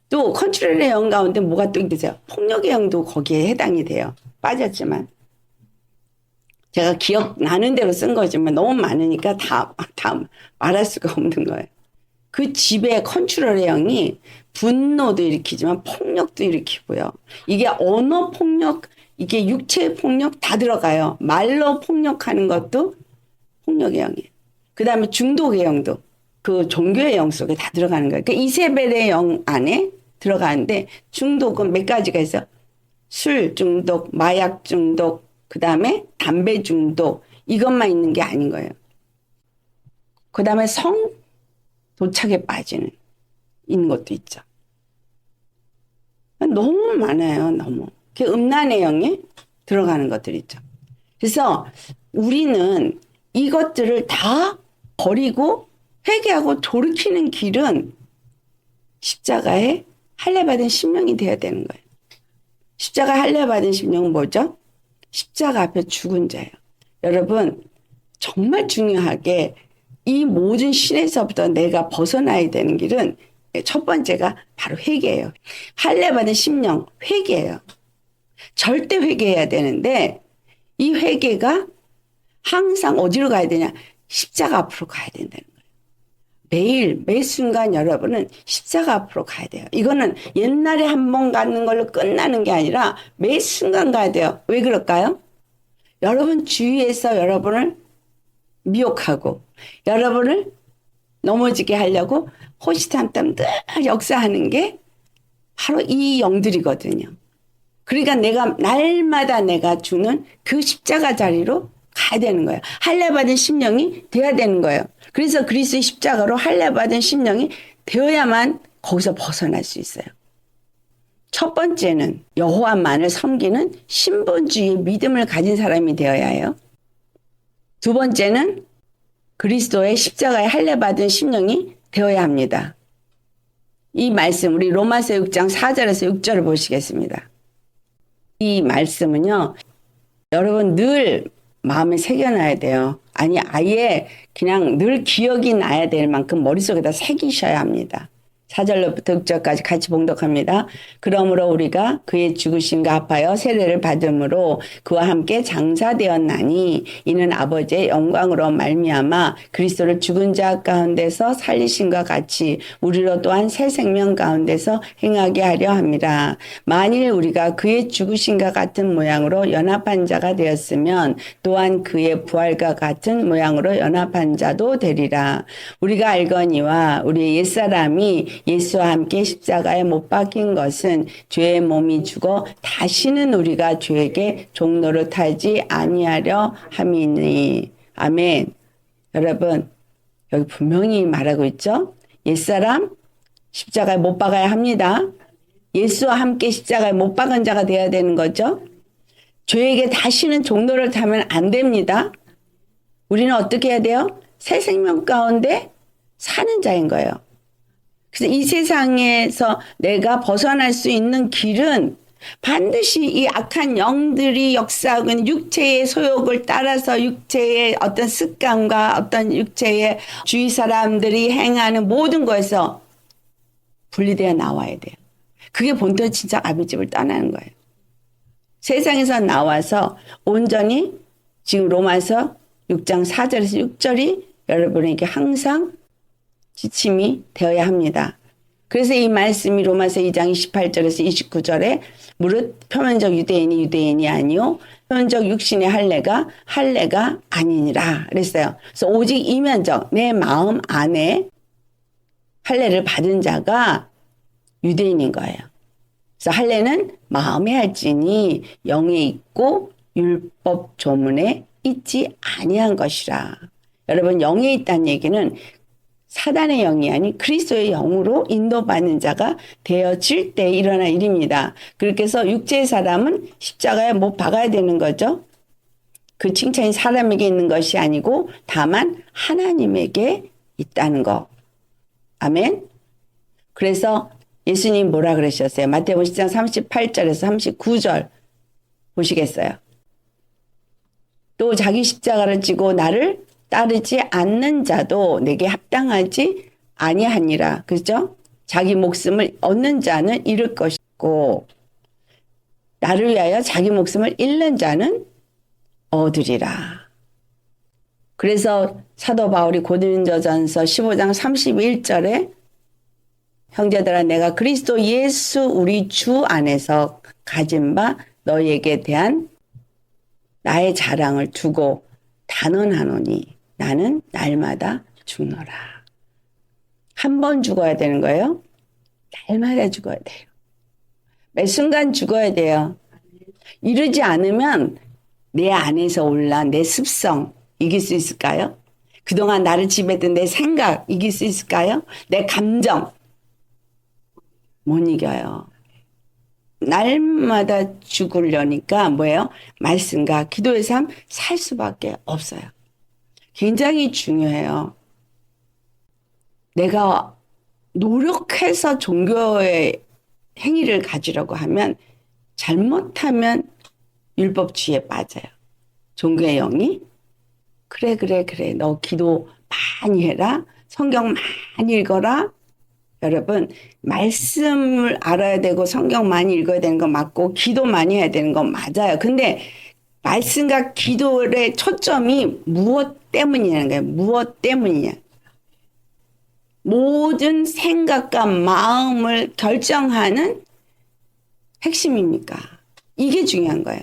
A: 또 컨트롤의 영 가운데 뭐가 또 있으세요? 폭력의 영도 거기에 해당이 돼요. 빠졌지만 제가 기억나는 대로 쓴 거지만 너무 많으니까 다 말할 수가 없는 거예요. 그 집의 컨트롤의 영이 분노도 일으키지만 폭력도 일으키고요. 이게 언어 폭력, 이게 육체 폭력 다 들어가요. 말로 폭력하는 것도 폭력의 영이에요. 그 다음에 중독의 영도 그 종교의 영 속에 다 들어가는 거예요. 그러니까 이세벨의 영 안에 들어가는데 중독은 몇 가지가 있어요. 술 중독, 마약 중독, 그 다음에 담배 중독, 이것만 있는 게 아닌 거예요. 그 다음에 성 도착에 빠지는, 있는 것도 있죠. 너무 많아요, 너무. 그 음란의 영에 들어가는 것들 있죠. 그래서 우리는 이것들을 다 버리고 회개하고 돌이키는 길은 십자가에 할례받은 심령이 되어야 되는 거예요. 십자가 할례받은 심령은 뭐죠? 십자가 앞에 죽은 자예요. 여러분, 정말 중요하게 이 모든 신에서부터 내가 벗어나야 되는 길은 첫 번째가 바로 회개예요. 할례받은 심령, 회개예요. 절대 회개해야 되는데 이 회개가 항상 어디로 가야 되냐? 십자가 앞으로 가야 된다는 거예요. 매일, 매 순간 여러분은 십자가 앞으로 가야 돼요. 이거는 옛날에 한 번 가는 걸로 끝나는 게 아니라 매 순간 가야 돼요. 왜 그럴까요? 여러분 주위에서 여러분을 미혹하고 여러분을 넘어지게 하려고 호시탐탐 늘 역사하는 게 바로 이 영들이거든요. 그러니까 날마다 내가 주는 그 십자가 자리로 가야 되는 거예요. 할례받은 심령이 돼야 되는 거예요. 그래서 그리스도의 십자가로 할례받은 심령이 되어야만 거기서 벗어날 수 있어요. 첫 번째는 여호와만을 섬기는 신본주의의 믿음을 가진 사람이 되어야 해요. 두 번째는 그리스도의 십자가에 할례받은 심령이 되어야 합니다. 이 말씀 우리 로마서 6장 4절에서 6절을 보시겠습니다. 이 말씀은요. 여러분 늘 마음에 새겨놔야 돼요. 아니 아예 그냥 늘 기억이 나야 될 만큼 머릿속에다 새기셔야 합니다. 4절로부터 6절까지 같이 봉독합니다. 그러므로 우리가 그의 죽으심과 합하여 세례를 받음으로 그와 함께 장사되었나니 이는 아버지의 영광으로 말미암아 그리스도를 죽은 자 가운데서 살리심과 같이 우리로 또한 새 생명 가운데서 행하게 하려 함이라. 만일 우리가 그의 죽으심과 같은 모양으로 연합한 자가 되었으면 또한 그의 부활과 같은 모양으로 연합한 자도 되리라. 우리가 알거니와 우리의 옛사람이 예수와 함께 십자가에 못 박힌 것은 죄의 몸이 죽어 다시는 우리가 죄에게 종노릇 하지 아니하려 함이니. 아멘. 여러분 여기 분명히 말하고 있죠. 옛사람 십자가에 못 박아야 합니다. 예수와 함께 십자가에 못 박은 자가 돼야 되는 거죠. 죄에게 다시는 종노릇 하면 안 됩니다. 우리는 어떻게 해야 돼요? 새 생명 가운데 사는 자인 거예요. 그래서 이 세상에서 내가 벗어날 수 있는 길은 반드시 이 악한 영들이 역사하고 있는 육체의 소욕을 따라서 육체의 어떤 습관과 어떤 육체의 주위 사람들이 행하는 모든 것에서 분리되어 나와야 돼요. 그게 본当진짜 아버지집을 떠나는 거예요. 세상에서 나와서 온전히 지금 로마서 6장 4절에서 6절이 여러분에게 항상 지침이 되어야 합니다. 그래서 이 말씀이 로마서 2장 28절에서 29절에 무릇 표면적 유대인이 아니요 표면적 육신의 할례가 아니니라 그랬어요. 그래서 오직 이면적 내 마음 안에 할례를 받은 자가 유대인인 거예요. 그래서 할례는 마음에 할지니 영에 있고 율법 조문에 있지 아니한 것이라. 여러분 영에 있다는 얘기는 사단의 영이 아닌 그리스도의 영으로 인도받는 자가 되어질 때 일어날 일입니다. 그렇게 해서 육체의 사람은 십자가에 못 박아야 되는 거죠. 그 칭찬이 사람에게 있는 것이 아니고 다만 하나님에게 있다는 거. 아멘. 그래서 예수님 뭐라 그러셨어요? 마태복음 10장 38절에서 39절 보시겠어요? 또 자기 십자가를 지고 나를 따르지 않는 자도 내게 합당하지 아니하니라. 그죠? 자기 목숨을 얻는 자는 잃을 것이고 나를 위하여 자기 목숨을 잃는 자는 얻으리라. 그래서 사도 바울이 고린도전서 15장 31절에 형제들아 내가 그리스도 예수 우리 주 안에서 가진 바 너희에게 대한 나의 자랑을 두고 단언하노니 나는 날마다 죽노라. 한 번 죽어야 되는 거예요. 날마다 죽어야 돼요. 매 순간 죽어야 돼요. 이러지 않으면 내 안에서 올라온 내 습성 이길 수 있을까요? 그동안 나를 지배했던 내 생각 이길 수 있을까요? 내 감정 못 이겨요. 날마다 죽으려니까 뭐예요? 말씀과 기도의 삶 살 수밖에 없어요. 굉장히 중요해요. 내가 노력해서 종교의 행위를 가지려고 하면 잘못하면 율법주의에 빠져요. 종교의 영이 그래 너 기도 많이 해라. 성경 많이 읽어라. 여러분 말씀을 알아야 되고 성경 많이 읽어야 되는 거 맞고 기도 많이 해야 되는 건 맞아요. 근데 말씀과 기도의 초점이 무엇 때문이냐는 거예요. 무엇 때문이냐. 모든 생각과 마음을 결정하는 핵심입니까? 이게 중요한 거예요.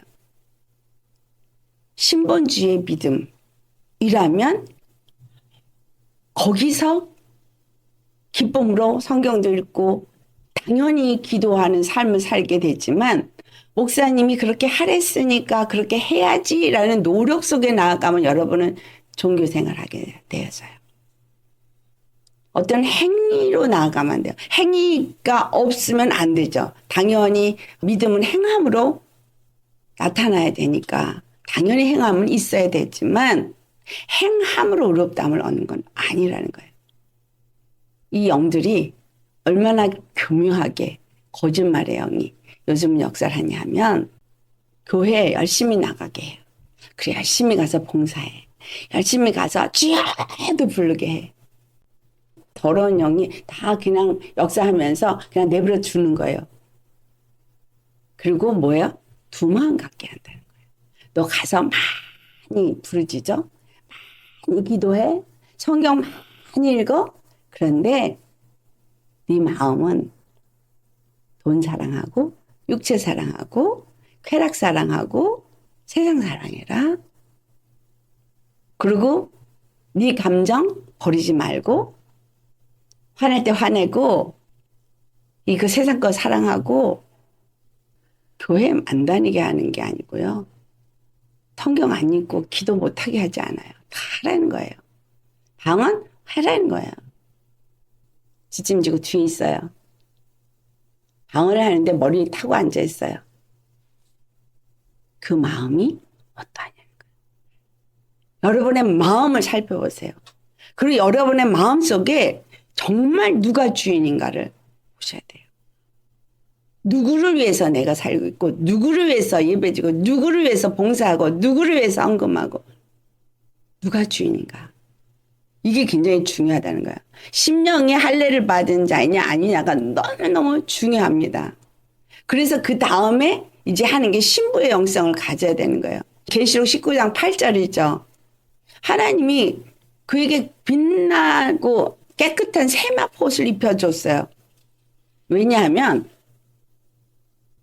A: 신본주의의 믿음이라면 거기서 기쁨으로 성경도 읽고 당연히 기도하는 삶을 살게 되지만 목사님이 그렇게 하랬으니까 그렇게 해야지라는 노력 속에 나아가면 여러분은 종교생활을 하게 되어져요. 어떤 행위로 나아가면 안 돼요. 행위가 없으면 안 되죠. 당연히 믿음은 행함으로 나타나야 되니까 당연히 행함은 있어야 되지만 행함으로 의롭다함을 얻는 건 아니라는 거예요. 이 영들이 얼마나 교묘하게 거짓말의 영이 요즘 역사를 하냐 하면 교회에 열심히 나가게 해요. 그래 열심히 가서 봉사해. 열심히 가서 주여도 부르게 해. 더러운 영이 다 그냥 역사하면서 그냥 내버려 두는 거예요. 그리고 뭐예요? 두 마음 갖게 한다는 거예요. 너 가서 많이 부르짖어. 많이 기도해. 성경 많이 읽어. 그런데 네 마음은 돈 사랑하고 육체 사랑하고 쾌락 사랑하고 세상 사랑해라. 그리고 네 감정 버리지 말고 화낼 때 화내고 그 세상 거 사랑하고 교회 안 다니게 하는 게 아니고요. 성경 안 읽고 기도 못하게 하지 않아요. 다 하라는 거예요. 방언 하라는 거예요. 뒷짐지고 뒤에 있어요. 방언을 하는데 머리 타고 앉아 있어요. 그 마음이 어떠하냐는 거예요. 여러분의 마음을 살펴보세요. 그리고 여러분의 마음 속에 정말 누가 주인인가를 보셔야 돼요. 누구를 위해서 내가 살고 있고 누구를 위해서 예배지고 누구를 위해서 봉사하고 누구를 위해서 헌금하고 누가 주인인가. 이게 굉장히 중요하다는 거예요. 심령의 할례를 받은 자이냐 아니냐가 너무너무 중요합니다. 그래서 그 다음에 이제 하는 게 신부의 영성을 가져야 되는 거예요. 계시록 19장 8절이죠. 하나님이 그에게 빛나고 깨끗한 세마포옷을 입혀줬어요. 왜냐하면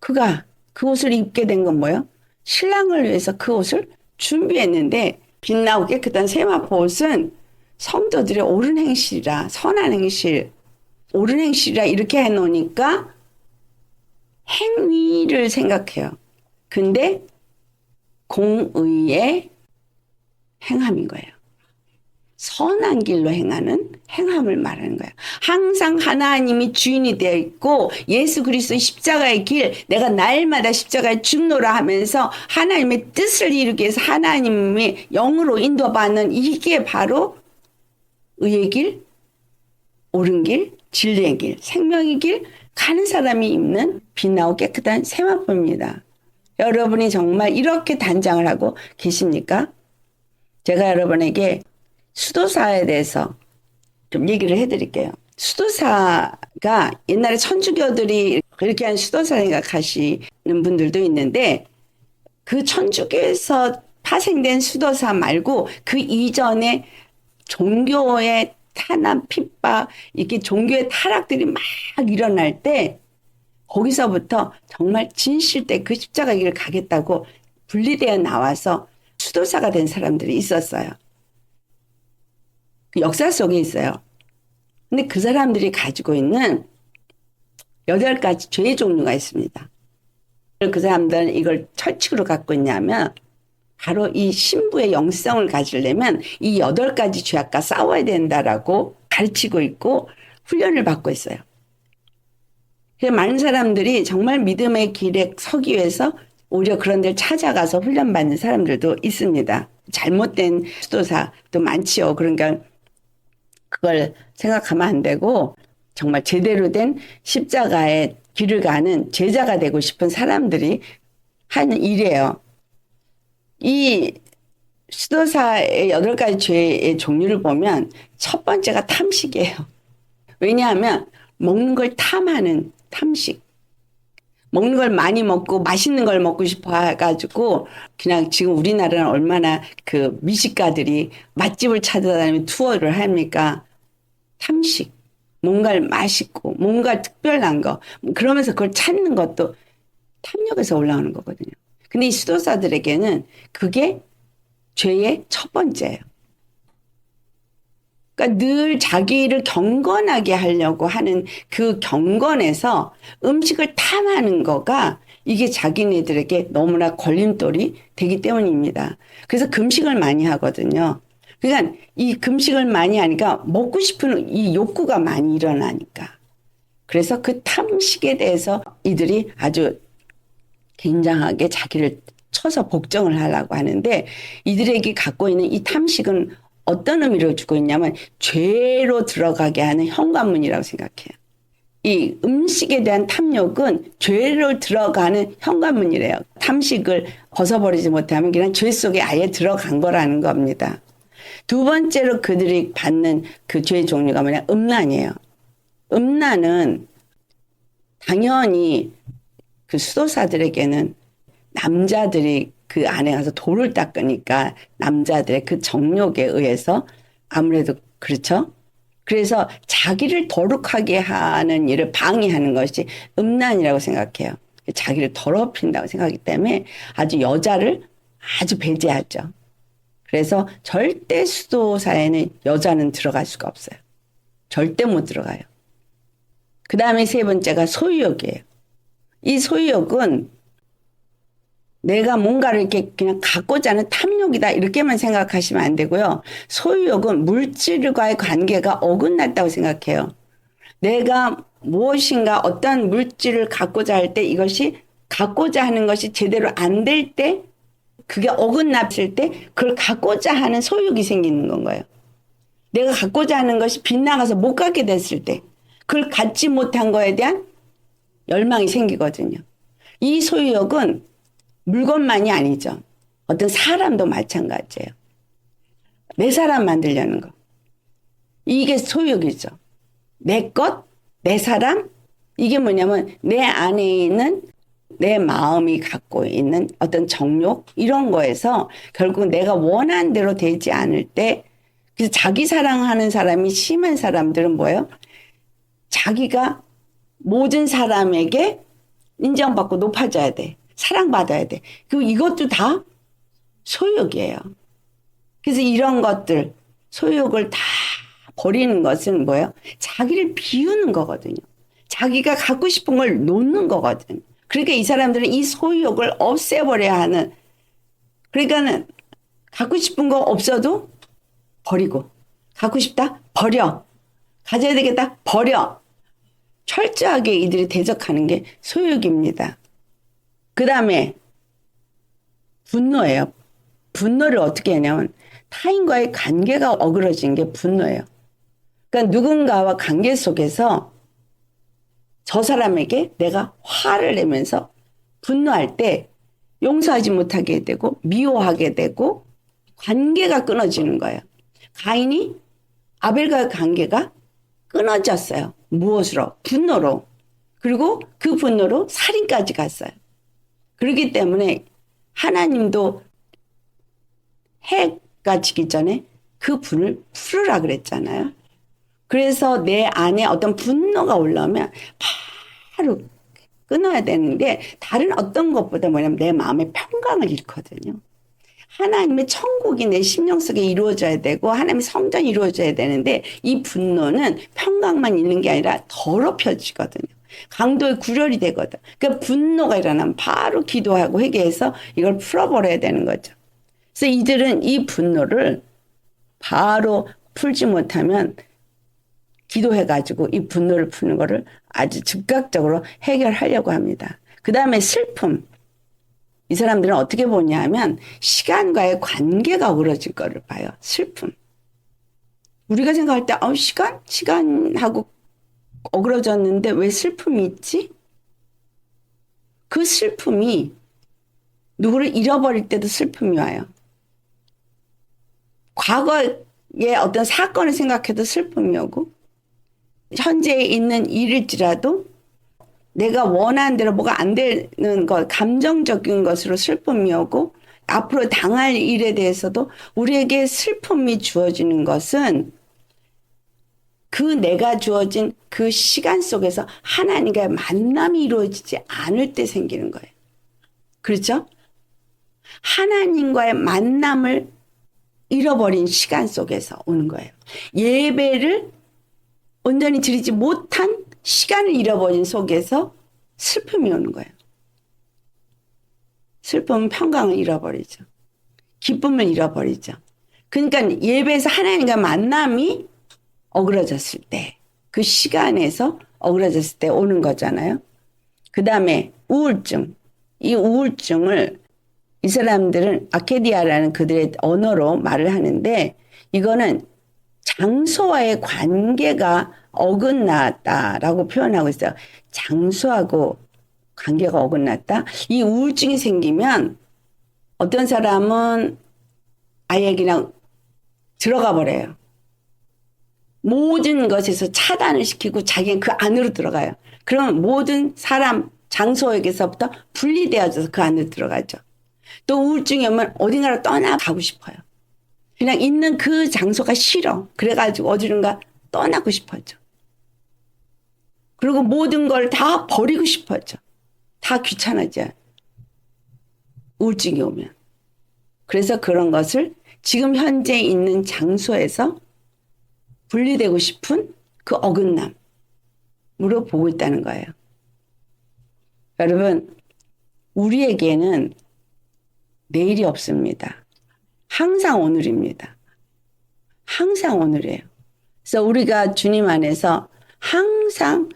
A: 그가 그 옷을 입게 된 건 뭐예요? 신랑을 위해서 그 옷을 준비했는데 빛나고 깨끗한 세마포옷은 성도들의 옳은 행실이라 선한 행실, 옳은 행실이라 이렇게 해놓으니까 행위를 생각해요. 근데 공의의 행함인 거예요. 선한 길로 행하는 행함을 말하는 거예요. 항상 하나님이 주인이 되어 있고 예수 그리스도의 십자가의 길, 내가 날마다 십자가에 죽노라 하면서 하나님의 뜻을 이루기 위해서 하나님의 영으로 인도받는 이게 바로 의의 길, 옳은 길, 진리의 길, 생명의 길 가는 사람이 입는 빛나고 깨끗한 세마포입니다. 여러분이 정말 이렇게 단장을 하고 계십니까? 제가 여러분에게 수도사에 대해서 좀 얘기를 해드릴게요. 수도사가 옛날에 천주교들이 그렇게 한 수도사 생각하시는 분들도 있는데 그 천주교에서 파생된 수도사 말고 그 이전에 종교의 탄압, 핍박, 이렇게 종교의 타락들이 막 일어날 때 거기서부터 정말 진실되 그 십자가 길을 가겠다고 분리되어 나와서 수도사가 된 사람들이 있었어요. 그 역사 속에 있어요. 근데 그 사람들이 가지고 있는 8가지 죄의 종류가 있습니다. 그 사람들은 이걸 철칙으로 갖고 있냐면 바로 이 신부의 영성을 가지려면 이 8가지 죄악과 싸워야 된다라고 가르치고 있고 훈련을 받고 있어요. 그래서 많은 사람들이 정말 믿음의 길에 서기 위해서 오히려 그런 데를 찾아가서 훈련받는 사람들도 있습니다. 잘못된 수도사도 많지요. 그러니까 그걸 생각하면 안 되고 정말 제대로 된 십자가의 길을 가는 제자가 되고 싶은 사람들이 하는 일이에요. 이 수도사의 8가지 죄의 종류를 보면 첫 번째가 탐식이에요. 왜냐하면 먹는 걸 탐하는 탐식. 먹는 걸 많이 먹고 맛있는 걸 먹고 싶어 해가지고 그냥 지금 우리나라는 얼마나 그 미식가들이 맛집을 찾아다니면 투어를 합니까? 탐식. 뭔가를 맛있고 뭔가 특별한 거 그러면서 그걸 찾는 것도 탐욕에서 올라오는 거거든요. 근데 이 수도사들에게는 그게 죄의 첫 번째예요. 그러니까 늘 자기를 경건하게 하려고 하는 그 경건에서 음식을 탐하는 거가 이게 자기네들에게 너무나 걸림돌이 되기 때문입니다. 그래서 금식을 많이 하거든요. 그러니까 이 금식을 많이 하니까 먹고 싶은 이 욕구가 많이 일어나니까. 그래서 그 탐식에 대해서 이들이 아주 굉장하게 자기를 쳐서 복종을 하려고 하는데 이들에게 갖고 있는 이 탐식은 어떤 의미를 주고 있냐면 죄로 들어가게 하는 현관문이라고 생각해요. 이 음식에 대한 탐욕은 죄로 들어가는 현관문이래요. 탐식을 벗어버리지 못하면 그냥 죄 속에 아예 들어간 거라는 겁니다. 두 번째로 그들이 받는 그 죄의 종류가 뭐냐? 음란이에요. 음란은 당연히 그 수도사들에게는 남자들이 그 안에 가서 돌을 닦으니까 남자들의 그 정욕에 의해서 아무래도 그렇죠. 그래서 자기를 거룩하게 하는 일을 방해하는 것이 음란이라고 생각해요. 자기를 더럽힌다고 생각하기 때문에 아주 여자를 아주 배제하죠. 그래서 절대 수도사에는 여자는 들어갈 수가 없어요. 절대 못 들어가요. 그 다음에 세 번째가 소유욕이에요. 이 소유욕은 내가 뭔가를 이렇게 그냥 갖고자 하는 탐욕이다 이렇게만 생각하시면 안 되고요. 소유욕은 물질과의 관계가 어긋났다고 생각해요. 내가 무엇인가 어떤 물질을 갖고자 할 때 이것이 갖고자 하는 것이 제대로 안 될 때 그게 어긋났을 때 그걸 갖고자 하는 소유욕이 생기는 건 거예요. 내가 갖고자 하는 것이 빗나가서 못 갖게 됐을 때 그걸 갖지 못한 거에 대한 열망이 생기거든요. 이 소유욕은 물건만이 아니죠. 어떤 사람도 마찬가지예요. 내 사람 만들려는 거. 이게 소유욕이죠. 내 것, 내 사람, 이게 뭐냐면 내 안에 있는 내 마음이 갖고 있는 어떤 정욕 이런 거에서 결국 내가 원하는 대로 되지 않을 때 그래서 자기 사랑하는 사람이 심한 사람들은 뭐예요? 자기가 모든 사람에게 인정받고 높아져야 돼. 사랑받아야 돼. 그리고 이것도 다 소유욕이에요. 그래서 이런 것들, 소유욕을 다 버리는 것은 뭐예요? 자기를 비우는 거거든요. 자기가 갖고 싶은 걸 놓는 거거든요. 그러니까 이 사람들은 이 소유욕을 없애버려야 하는, 그러니까는 갖고 싶은 거 없어도 버리고, 갖고 싶다? 버려. 가져야 되겠다? 버려. 철저하게 이들이 대적하는 게 소유욕입니다. 그 다음에 분노예요. 분노를 어떻게 하냐면 타인과의 관계가 어그러진 게 분노예요. 그러니까 누군가와 관계 속에서 저 사람에게 내가 화를 내면서 분노할 때 용서하지 못하게 되고 미워하게 되고 관계가 끊어지는 거예요. 가인이 아벨과의 관계가 끊어졌어요. 무엇으로? 분노로. 그리고 그 분노로 살인까지 갔어요. 그렇기 때문에 하나님도 해가 지기 전에 그 불을 풀으라 그랬잖아요. 그래서 내 안에 어떤 분노가 올라오면 바로 끊어야 되는데 다른 어떤 것보다 뭐냐면 내 마음의 평강을 잃거든요. 하나님의 천국이 내 심령 속에 이루어져야 되고 하나님의 성전이 이루어져야 되는데 이 분노는 평강만 있는 게 아니라 더럽혀지거든요. 강도의 구별이 되거든. 그러니까 분노가 일어나면 바로 기도하고 회개해서 이걸 풀어버려야 되는 거죠. 그래서 이들은 이 분노를 바로 풀지 못하면 기도해가지고 이 분노를 푸는 거를 아주 즉각적으로 해결하려고 합니다. 그 다음에 슬픔. 이 사람들은 어떻게 보냐 하면 시간과의 관계가 어그러질 거를 봐요. 슬픔. 우리가 생각할 때 시간하고 어그러졌는데 왜 슬픔이 있지? 그 슬픔이 누구를 잃어버릴 때도 슬픔이 와요. 과거의 어떤 사건을 생각해도 슬픔이 오고 현재에 있는 일일지라도 내가 원하는 대로 뭐가 안 되는 것, 감정적인 것으로 슬픔이 오고 앞으로 당할 일에 대해서도 우리에게 슬픔이 주어지는 것은 그 내가 주어진 그 시간 속에서 하나님과의 만남이 이루어지지 않을 때 생기는 거예요. 그렇죠? 하나님과의 만남을 잃어버린 시간 속에서 오는 거예요. 예배를 온전히 드리지 못한 시간을 잃어버린 속에서 슬픔이 오는 거예요. 슬픔은 평강을 잃어버리죠. 기쁨을 잃어버리죠. 그러니까 예배에서 하나님과 만남이 어그러졌을 때, 그 시간에서 어그러졌을 때 오는 거잖아요. 그 다음에 우울증. 이 우울증을 이 사람들은 아케디아라는 그들의 언어로 말을 하는데 이거는 장소와의 관계가 어긋났다라고 표현하고 있어요. 장소하고 관계가 어긋났다. 이 우울증이 생기면 어떤 사람은 아예 그냥 들어가 버려요. 모든 것에서 차단을 시키고 자기는 그 안으로 들어가요. 그러면 모든 사람, 장소에게서부터 분리되어져서 그 안으로 들어가죠. 또 우울증이 오면 어딘가로 떠나가고 싶어요. 그냥 있는 그 장소가 싫어. 그래가지고 어디론가 떠나고 싶어져. 그리고 모든 걸 다 버리고 싶어져. 다 귀찮아져. 우울증이 오면. 그래서 그런 것을 지금 현재 있는 장소에서 분리되고 싶은 그 어긋남으로 보고 있다는 거예요. 여러분, 우리에게는 내일이 없습니다. 항상 오늘입니다. 항상 오늘이에요. 그래서 우리가 주님 안에서 항상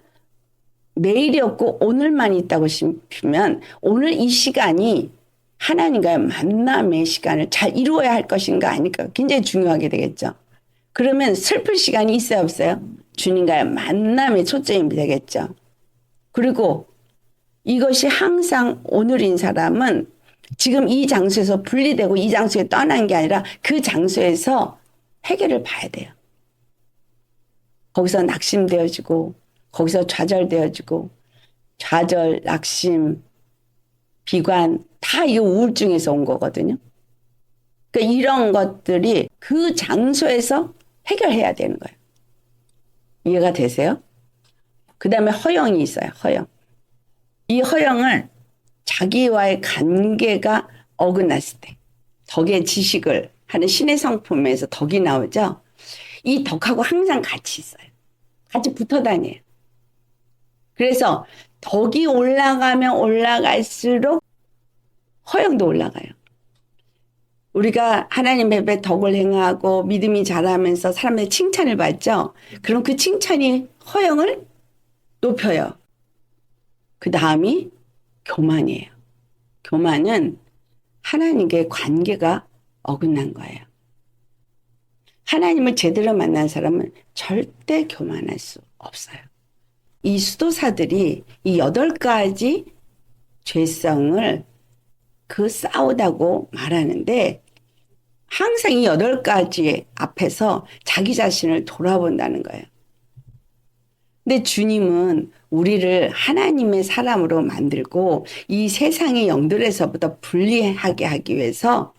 A: 내일이 없고 오늘만 있다고 싶으면 오늘 이 시간이 하나님과의 만남의 시간을 잘 이루어야 할 것인가 아닐까 굉장히 중요하게 되겠죠. 그러면 슬플 시간이 있어요 없어요? 주님과의 만남의 초점이 되겠죠. 그리고 이것이 항상 오늘인 사람은 지금 이 장소에서 분리되고 이 장소에 떠난 게 아니라 그 장소에서 해결을 봐야 돼요. 거기서 낙심되어지고 거기서 좌절되어지고 좌절, 낙심, 비관 다 이 우울증에서 온 거거든요. 그러니까 이런 것들이 그 장소에서 해결해야 되는 거예요. 이해가 되세요? 그 다음에 허영이 있어요. 허영. 이 허영을 자기와의 관계가 어긋났을 때 덕의 지식을 하는 신의 성품에서 덕이 나오죠. 이 덕하고 항상 같이 있어요. 같이 붙어 다녀요. 그래서 덕이 올라가면 올라갈수록 허영도 올라가요. 우리가 하나님 앞에 덕을 행하고 믿음이 자라면서 사람들의 칭찬을 받죠. 그럼 그 칭찬이 허영을 높여요. 그 다음이 교만이에요. 교만은 하나님과의 관계가 어긋난 거예요. 하나님을 제대로 만난 사람은 절대 교만할 수 없어요. 이 수도사들이 이 8가지 죄성을 싸우다고 말하는데 항상 이 8가지 앞에서 자기 자신을 돌아본다는 거예요. 근데 주님은 우리를 하나님의 사람으로 만들고 이 세상의 영들에서부터 분리하게 하기 위해서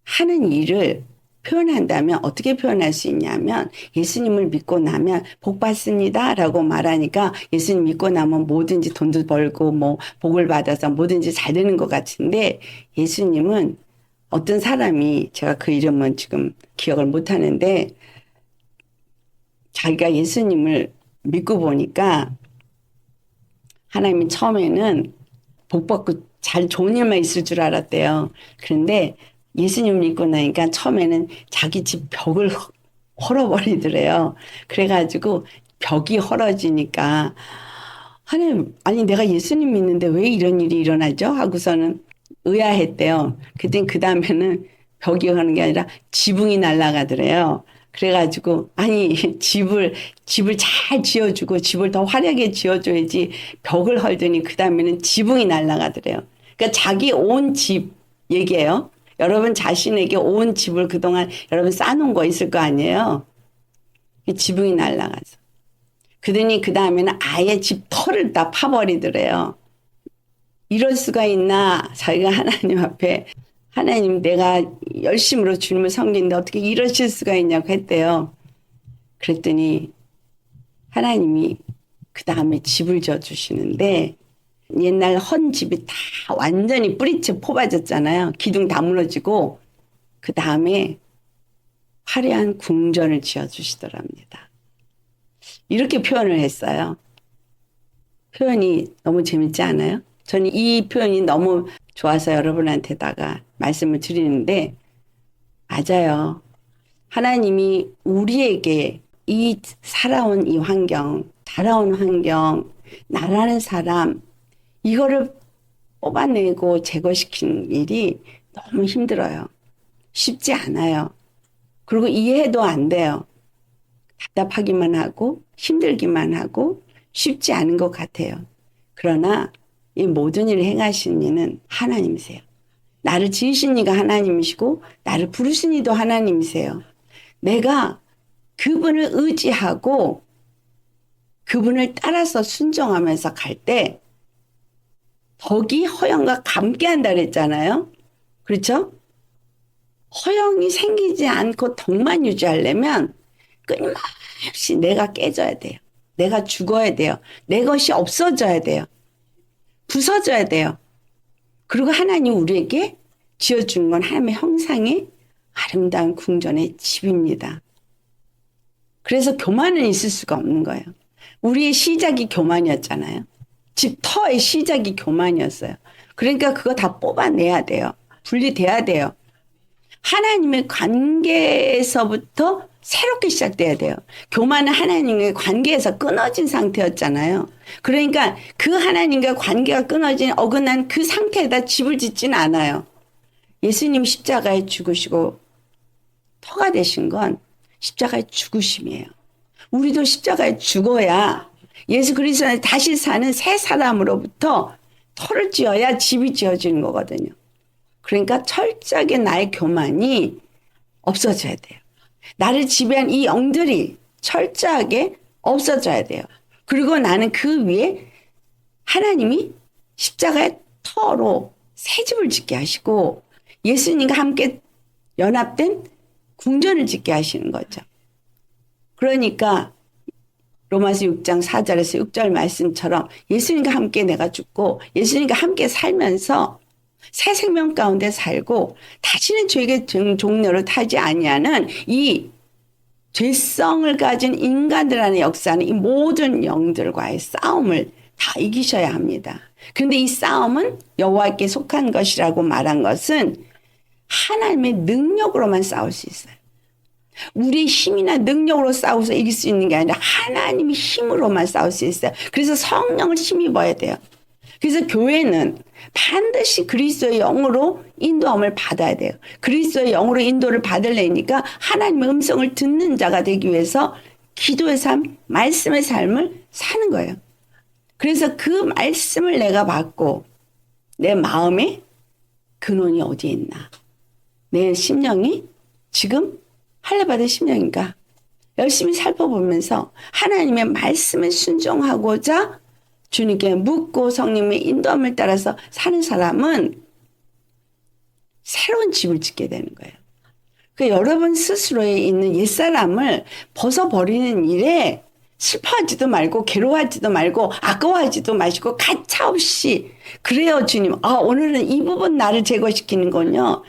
A: 하는 일을 표현한다면 어떻게 표현할 수 있냐면 예수님을 믿고 나면 복 받습니다 라고 말하니까 예수님 믿고 나면 뭐든지 돈도 벌고 뭐 복을 받아서 뭐든지 잘 되는 것 같은데 예수님은 어떤 사람이 제가 그 이름은 지금 기억을 못 하는데 자기가 예수님을 믿고 보니까 하나님이 처음에는 복 받고 잘 좋은 일만 있을 줄 알았대요. 그런데 예수님 믿고 나니까 처음에는 자기 집 벽을 헐어버리더래요. 그래가지고 벽이 헐어지니까 하나님, 아니 내가 예수님 믿는데 왜 이런 일이 일어나죠? 하고서는 의아했대요. 그 다음에는 벽이 하는 게 아니라 지붕이 날아가더래요. 그래가지고 아니 집을 잘 지어주고 집을 더 화려하게 지어줘야지 벽을 헐더니 그 다음에는 지붕이 날아가더래요. 그러니까 자기 온 집 얘기예요. 여러분 자신에게 온 집을 그동안 여러분 쌓아놓은 거 있을 거 아니에요. 지붕이 날아가서. 그러더니 그 다음에는 아예 집 털을 다 파버리더래요. 이럴 수가 있나? 자기가 하나님 앞에 하나님 내가 열심으로 주님을 섬기는데 어떻게 이러실 수가 있냐고 했대요. 그랬더니 하나님이 그 다음에 집을 지어주시는데 옛날 헌 집이 다 완전히 뿌리채 뽑아졌잖아요. 기둥 다 무너지고 그 다음에 화려한 궁전을 지어주시더랍니다. 이렇게 표현을 했어요. 표현이 너무 재밌지 않아요? 저는 이 표현이 너무 좋아서 여러분한테다가 말씀을 드리는데 맞아요. 하나님이 우리에게 이 살아온 이 환경, 살아온 환경, 나라는 사람 이거를 뽑아내고 제거시키는 일이 너무 힘들어요. 쉽지 않아요. 그리고 이해도 안 돼요. 답답하기만 하고 힘들기만 하고 쉽지 않은 것 같아요. 그러나 이 모든 일을 행하신 이는 하나님이세요. 나를 지으신 이가 하나님이시고 나를 부르신 이도 하나님이세요. 내가 그분을 의지하고 그분을 따라서 순종하면서 갈 때 덕이 허영과 함께한다 그랬잖아요. 그렇죠? 허영이 생기지 않고 덕만 유지하려면 끊임없이 내가 깨져야 돼요. 내가 죽어야 돼요. 내 것이 없어져야 돼요. 부서져야 돼요. 그리고 하나님 우리에게 지어준 건 하나님의 형상의 아름다운 궁전의 집입니다. 그래서 교만은 있을 수가 없는 거예요. 우리의 시작이 교만이었잖아요. 집터의 시작이 교만이었어요. 그러니까 그거 다 뽑아내야 돼요. 분리돼야 돼요. 하나님의 관계에서부터 새롭게 시작돼야 돼요. 교만은 하나님의 관계에서 끊어진 상태였잖아요. 그러니까 그 하나님과 관계가 끊어진 어긋난 그 상태에다 집을 짓지는 않아요. 예수님 십자가에 죽으시고 터가 되신 건 십자가의 죽으심이에요. 우리도 십자가에 죽어야 예수 그리스도 안에 다시 사는 새 사람으로부터 터를 지어야 집이 지어지는 거거든요. 그러니까 철저하게 나의 교만이 없어져야 돼요. 나를 지배한 이 영들이 철저하게 없어져야 돼요. 그리고 나는 그 위에 하나님이 십자가의 터로 새 집을 짓게 하시고 예수님과 함께 연합된 궁전을 짓게 하시는 거죠. 그러니까 로마서 6장 4절에서 6절 말씀처럼 예수님과 함께 내가 죽고 예수님과 함께 살면서 새 생명 가운데 살고 다시는 죄의 종로를 타지 아니하는 이 죄성을 가진 인간들 안에 역사하는 이 모든 영들과의 싸움을 다 이기셔야 합니다. 그런데 이 싸움은 여호와께 속한 것이라고 말한 것은 하나님의 능력으로만 싸울 수 있어요. 우리의 힘이나 능력으로 싸워서 이길 수 있는 게 아니라 하나님의 힘으로만 싸울 수 있어요. 그래서 성령을 힘입어야 돼요. 그래서 교회는 반드시 그리스도의 영으로 인도함을 받아야 돼요. 그리스도의 영으로 인도를 받으려니까 하나님의 음성을 듣는 자가 되기 위해서 기도의 삶, 말씀의 삶을 사는 거예요. 그래서 그 말씀을 내가 받고 내 마음에 근원이 어디에 있나? 내 심령이 지금 할례받은 심령인가? 열심히 살펴보면서 하나님의 말씀에 순종하고자 주님께 묻고 성령의 인도함을 따라서 사는 사람은 새로운 집을 짓게 되는 거예요. 그러니까 여러분 스스로에 있는 옛사람을 벗어버리는 일에 슬퍼하지도 말고 괴로워하지도 말고 아까워하지도 마시고 가차없이 그래요 주님. 오늘은 이 부분 나를 제거시키는군요.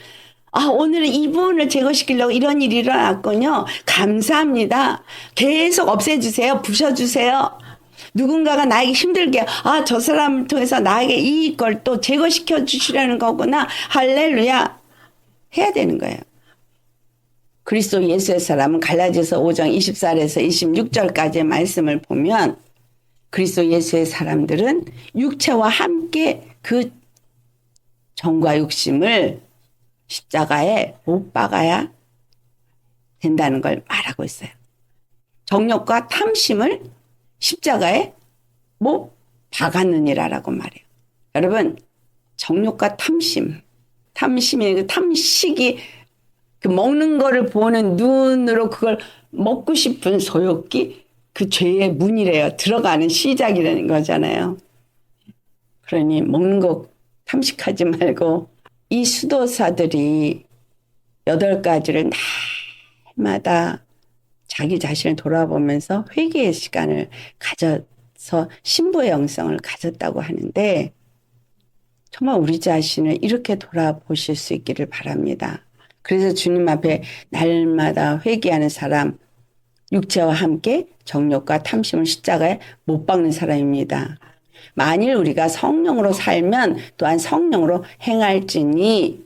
A: 오늘은 이 부분을 제거시키려고 이런 일이 일어났군요. 감사합니다. 계속 없애주세요. 부셔주세요. 누군가가 나에게 힘들게, 아, 저 사람을 통해서 나에게 이걸 또 제거시켜 주시려는 거구나. 할렐루야. 해야 되는 거예요. 그리스도 예수의 사람은 갈라디아서 5장 24절에서 26절까지의 말씀을 보면 그리스도 예수의 사람들은 육체와 함께 그 정과 욕심을 십자가에 못 박아야 된다는 걸 말하고 있어요. 정욕과 탐심을 십자가에 못 박았느니라라고 말해요. 여러분, 정욕과 탐심이 그 탐식이 그 먹는 거를 보는 눈으로 그걸 먹고 싶은 소욕이 그 죄의 문이래요. 들어가는 시작이라는 거잖아요. 그러니 먹는 거 탐식하지 말고 이 수도사들이 8가지를 날마다 자기 자신을 돌아보면서 회개의 시간을 가져서 신부의 영성을 가졌다고 하는데 정말 우리 자신을 이렇게 돌아보실 수 있기를 바랍니다. 그래서 주님 앞에 날마다 회개하는 사람, 육체와 함께 정욕과 탐심을 십자가에 못 박는 사람입니다. 만일 우리가 성령으로 살면 또한 성령으로 행할지니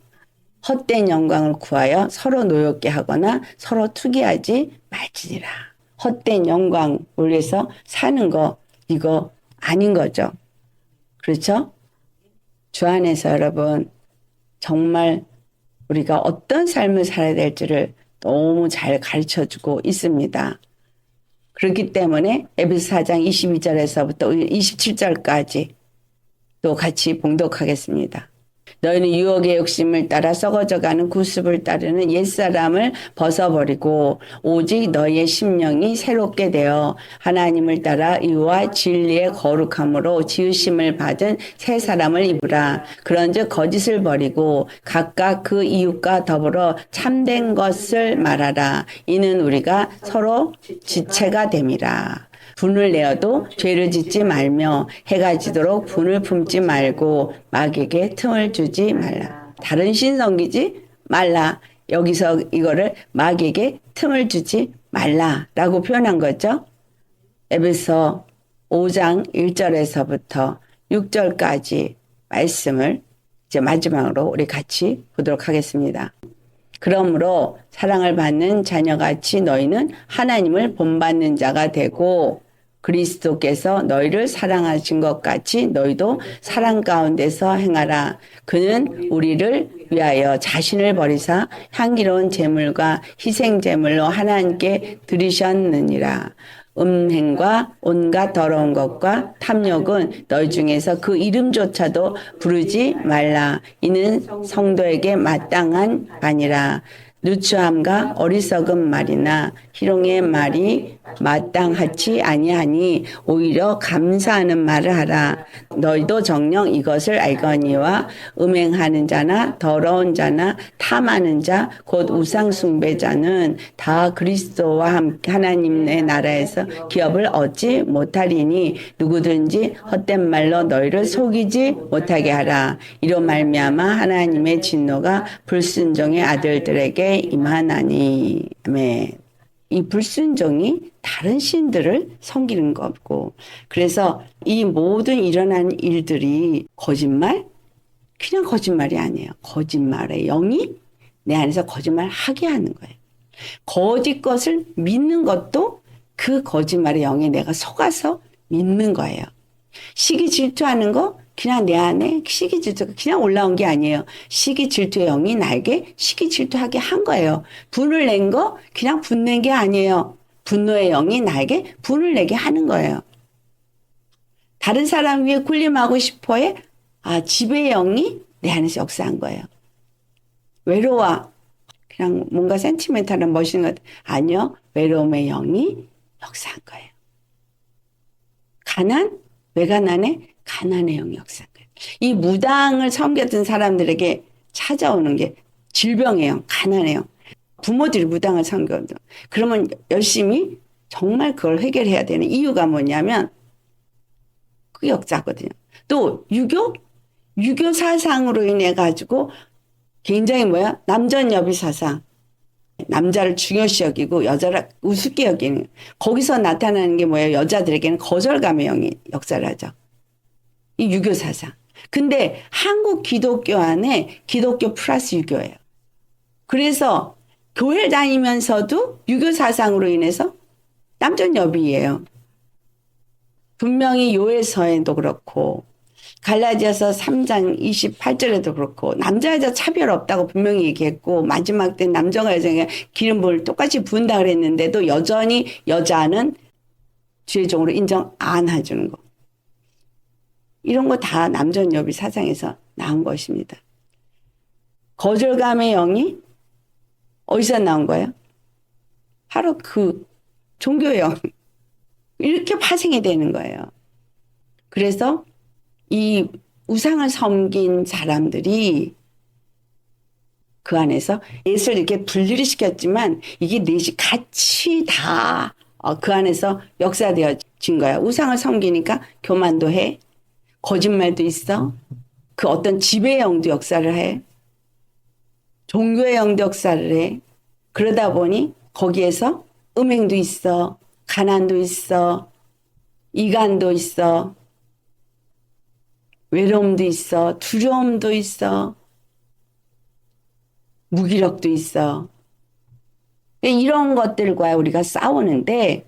A: 헛된 영광을 구하여 서로 노엽게 하거나 서로 투기하지 말지니라. 헛된 영광을 위해서 사는 거 이거 아닌 거죠. 그렇죠? 주 안에서 여러분 정말 우리가 어떤 삶을 살아야 될지를 너무 잘 가르쳐주고 있습니다. 그렇기 때문에 에베소 4장 22절에서부터 27절까지 또 같이 봉독하겠습니다. 너희는 유혹의 욕심을 따라 썩어져가는 구습을 따르는 옛사람을 벗어버리고 오직 너희의 심령이 새롭게 되어 하나님을 따라 의와 진리의 거룩함으로 지으심을 받은 새 사람을 입으라. 그런즉 거짓을 버리고 각각 그 이웃과 더불어 참된 것을 말하라. 이는 우리가 서로 지체가 됨이라. 분을 내어도 죄를 짓지 말며 해가 지도록 분을 품지 말고 마귀에게 틈을 주지 말라. 다른 신 섬기지 말라. 여기서 이거를 마귀에게 틈을 주지 말라라고 표현한 거죠. 에베소 5장 1절에서부터 6절까지 말씀을 이제 마지막으로 우리 같이 보도록 하겠습니다. 그러므로 사랑을 받는 자녀같이 너희는 하나님을 본받는 자가 되고 그리스도께서 너희를 사랑하신 것 같이 너희도 사랑 가운데서 행하라. 그는 우리를 위하여 자신을 버리사 향기로운 제물과 희생 제물로 하나님께 드리셨느니라. 음행과 온갖 더러운 것과 탐욕은 너희 중에서 그 이름조차도 부르지 말라. 이는 성도에게 마땅한 바니라. 누추함과 어리석은 말이나 희롱의 말이 마땅하지 아니하니 오히려 감사하는 말을 하라. 너희도 정녕 이것을 알거니와 음행하는 자나 더러운 자나 탐하는 자 곧 우상 숭배자는 다 그리스도와 함께 하나님의 나라에서 기업을 얻지 못하리니 누구든지 헛된 말로 너희를 속이지 못하게 하라. 이로 말미암아 하나님의 진노가 불순종의 아들들에게 임하나니. 아멘. 이 불순종이 다른 신들을 섬기는 거고, 그래서 이 모든 일어나는 일들이 거짓말? 그냥 거짓말이 아니에요. 거짓말의 영이 내 안에서 거짓말 하게 하는 거예요. 거짓 것을 믿는 것도 그 거짓말의 영에 내가 속아서 믿는 거예요. 시기 질투하는 거 그냥 내 안에 시기 질투가 그냥 올라온 게 아니에요. 시기 질투의 영이 나에게 시기 질투하게 한 거예요. 분을 낸 거 그냥 분낸 게 아니에요. 분노의 영이 나에게 분을 내게 하는 거예요. 다른 사람 위에 군림하고 싶어해 지배의 영이 내 안에서 역사한 거예요. 외로워. 그냥 뭔가 센티멘탈한 멋있는 것 아니요. 외로움의 영이 역사한 거예요. 가난? 왜 가난해? 가난의 영이 역사한 거예요. 이 무당을 섬겼던 사람들에게 찾아오는 게 질병의 영, 가난의 영. 부모들이 무당을 섬겼던. 그러면 열심히 정말 그걸 해결해야 되는 이유가 뭐냐면 그 역사거든요. 또 유교 사상으로 인해 가지고 굉장히 남전여비 사상. 남자를 중요시 여기고 여자를 우습게 여기는 거기서 나타나는 게 뭐예요? 여자들에게는 거절감의 영이 역사를 하죠. 이 유교 사상. 근데 한국 기독교 안에 기독교 플러스 유교예요. 그래서 교회 다니면서도 유교 사상으로 인해서 남존 여비예요. 분명히 요에서에도 그렇고 갈라디아서 3장 28절에도 그렇고 남자 여자 차별 없다고 분명히 얘기했고 마지막 때 남자가 여자가 기름 부음을 똑같이 부은다 그랬는데도 여전히 여자는 주의종으로 인정 안 해주는 거. 이런 거 다 남존 여비 사상에서 나온 것입니다. 거절감의 영이 어디서 나온 거예요? 바로 그 종교의 영. 이렇게 파생이 되는 거예요. 그래서 이 우상을 섬긴 사람들이 그 안에서 예수를 이렇게 분리를 시켰지만 이게 넷이 같이 다 그 안에서 역사되어진 거야. 우상을 섬기니까 교만도 해. 거짓말도 있어. 그 어떤 지배의 영도 역사를 해. 종교의 영도 역사를 해. 그러다 보니 거기에서 음행도 있어. 가난도 있어. 이간도 있어. 외로움도 있어. 두려움도 있어. 무기력도 있어. 이런 것들과 우리가 싸우는데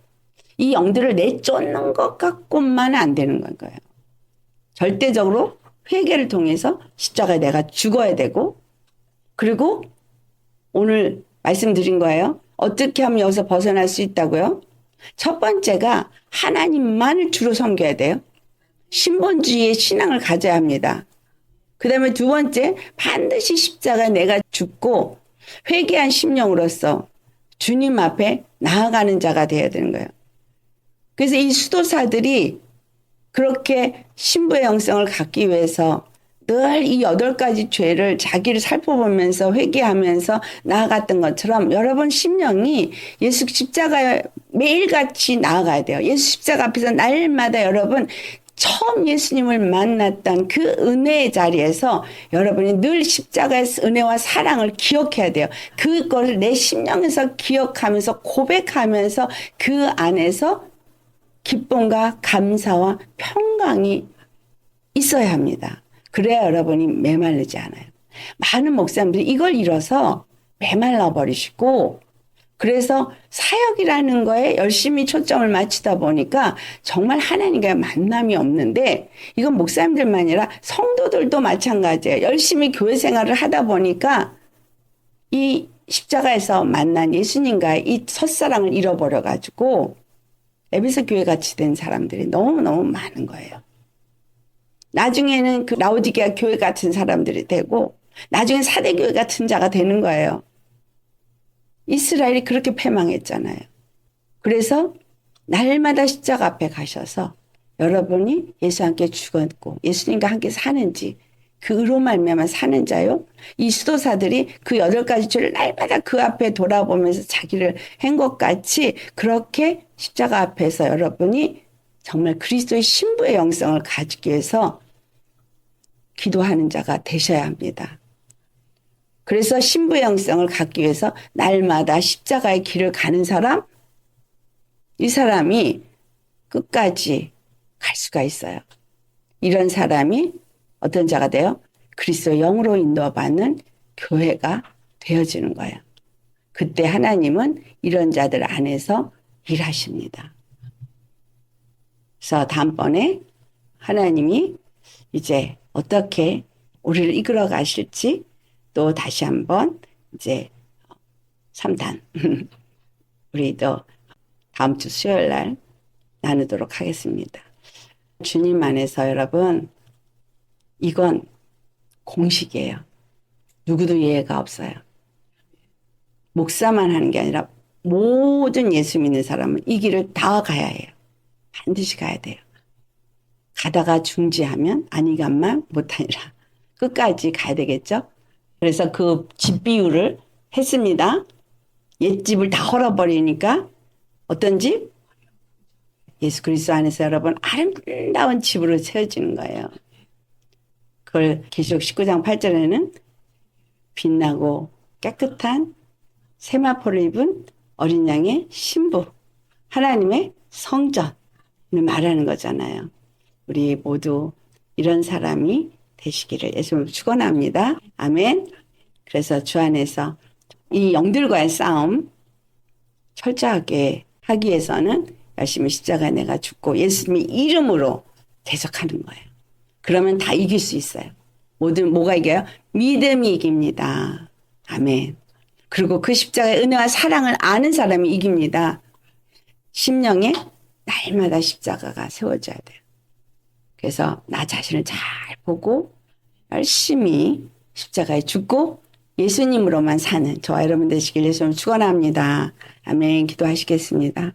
A: 이 영들을 내쫓는 것 갖고만 안 되는 거예요. 절대적으로 회개를 통해서 십자가에 내가 죽어야 되고 그리고 오늘 말씀드린 거예요. 어떻게 하면 여기서 벗어날 수 있다고요? 첫 번째가 하나님만을 주로 섬겨야 돼요. 신본주의의 신앙을 가져야 합니다. 그 다음에 두 번째, 반드시 십자가에 내가 죽고 회개한 심령으로서 주님 앞에 나아가는 자가 되어야 되는 거예요. 그래서 이 수도사들이 그렇게 신부의 영성을 갖기 위해서 늘 이 8가지 죄를 자기를 살펴보면서 회개하면서 나아갔던 것처럼 여러분 심령이 예수 십자가에 매일같이 나아가야 돼요. 예수 십자가 앞에서 날마다 여러분 처음 예수님을 만났던 그 은혜의 자리에서 여러분이 늘 십자가의 은혜와 사랑을 기억해야 돼요. 그걸 내 심령에서 기억하면서 고백하면서 그 안에서 기쁨과 감사와 평강이 있어야 합니다. 그래야 여러분이 메말르지 않아요. 많은 목사님들이 이걸 잃어서 메말라 버리시고 그래서 사역이라는 거에 열심히 초점을 맞추다 보니까 정말 하나님과의 만남이 없는데 이건 목사님들만 아니라 성도들도 마찬가지예요. 열심히 교회 생활을 하다 보니까 이 십자가에서 만난 예수님과의 이 첫사랑을 잃어버려가지고 에베소 교회 같이 된 사람들이 너무너무 많은 거예요. 나중에는 그 라오디게아 교회 같은 사람들이 되고 나중에 사대교회 같은 자가 되는 거예요. 이스라엘이 그렇게 패망했잖아요. 그래서 날마다 십자가 앞에 가셔서 여러분이 예수와 함께 죽었고 예수님과 함께 사는지 그 의로 말미암아 사는 자요. 이 수도사들이 그 8가지 죄를 날마다 그 앞에 돌아보면서 자기를 한 것 같이 그렇게 십자가 앞에서 여러분이 정말 그리스도의 신부의 영성을 가지기 위해서 기도하는 자가 되셔야 합니다. 그래서 신부의 영성을 갖기 위해서 날마다 십자가의 길을 가는 사람, 이 사람이 끝까지 갈 수가 있어요. 이런 사람이 어떤 자가 돼요? 그리스도의 영으로 인도받는 교회가 되어지는 거예요. 그때 하나님은 이런 자들 안에서 일하십니다. 그래서 다음번에 하나님이 이제 어떻게 우리를 이끌어 가실지 또 다시 한번 이제 3단 우리도 다음 주 수요일 날 나누도록 하겠습니다. 주님 안에서 여러분 이건 공식이에요. 누구도 예외가 없어요. 목사만 하는 게 아니라 모든 예수 믿는 사람은 이 길을 다 가야 해요. 반드시 가야 돼요. 가다가 중지하면 아니간만 못하니라. 끝까지 가야 되겠죠? 그래서 그 집 비유를 했습니다. 옛집을 다 헐어버리니까 어떤 집? 예수 그리스도 안에서 여러분 아름다운 집으로 세워지는 거예요. 그걸 계시록 19장 8절에는 빛나고 깨끗한 세마포를 입은 어린 양의 신부, 하나님의 성전을 말하는 거잖아요. 우리 모두 이런 사람이 되시기를 예수님으로 축원합니다. 아멘. 그래서 주 안에서 이 영들과의 싸움 철저하게 하기 위해서는 열심히 십자가에 내가 죽고 예수님의 이름으로 대적하는 거예요. 그러면 다 이길 수 있어요. 뭐가 이겨요? 믿음이 이깁니다. 아멘. 그리고 그 십자가의 은혜와 사랑을 아는 사람이 이깁니다. 심령에 날마다 십자가가 세워져야 돼요. 그래서 나 자신을 잘 보고 열심히 십자가에 죽고 예수님으로만 사는 저와 여러분 되시길 예수님 축원합니다. 아멘. 기도하시겠습니다.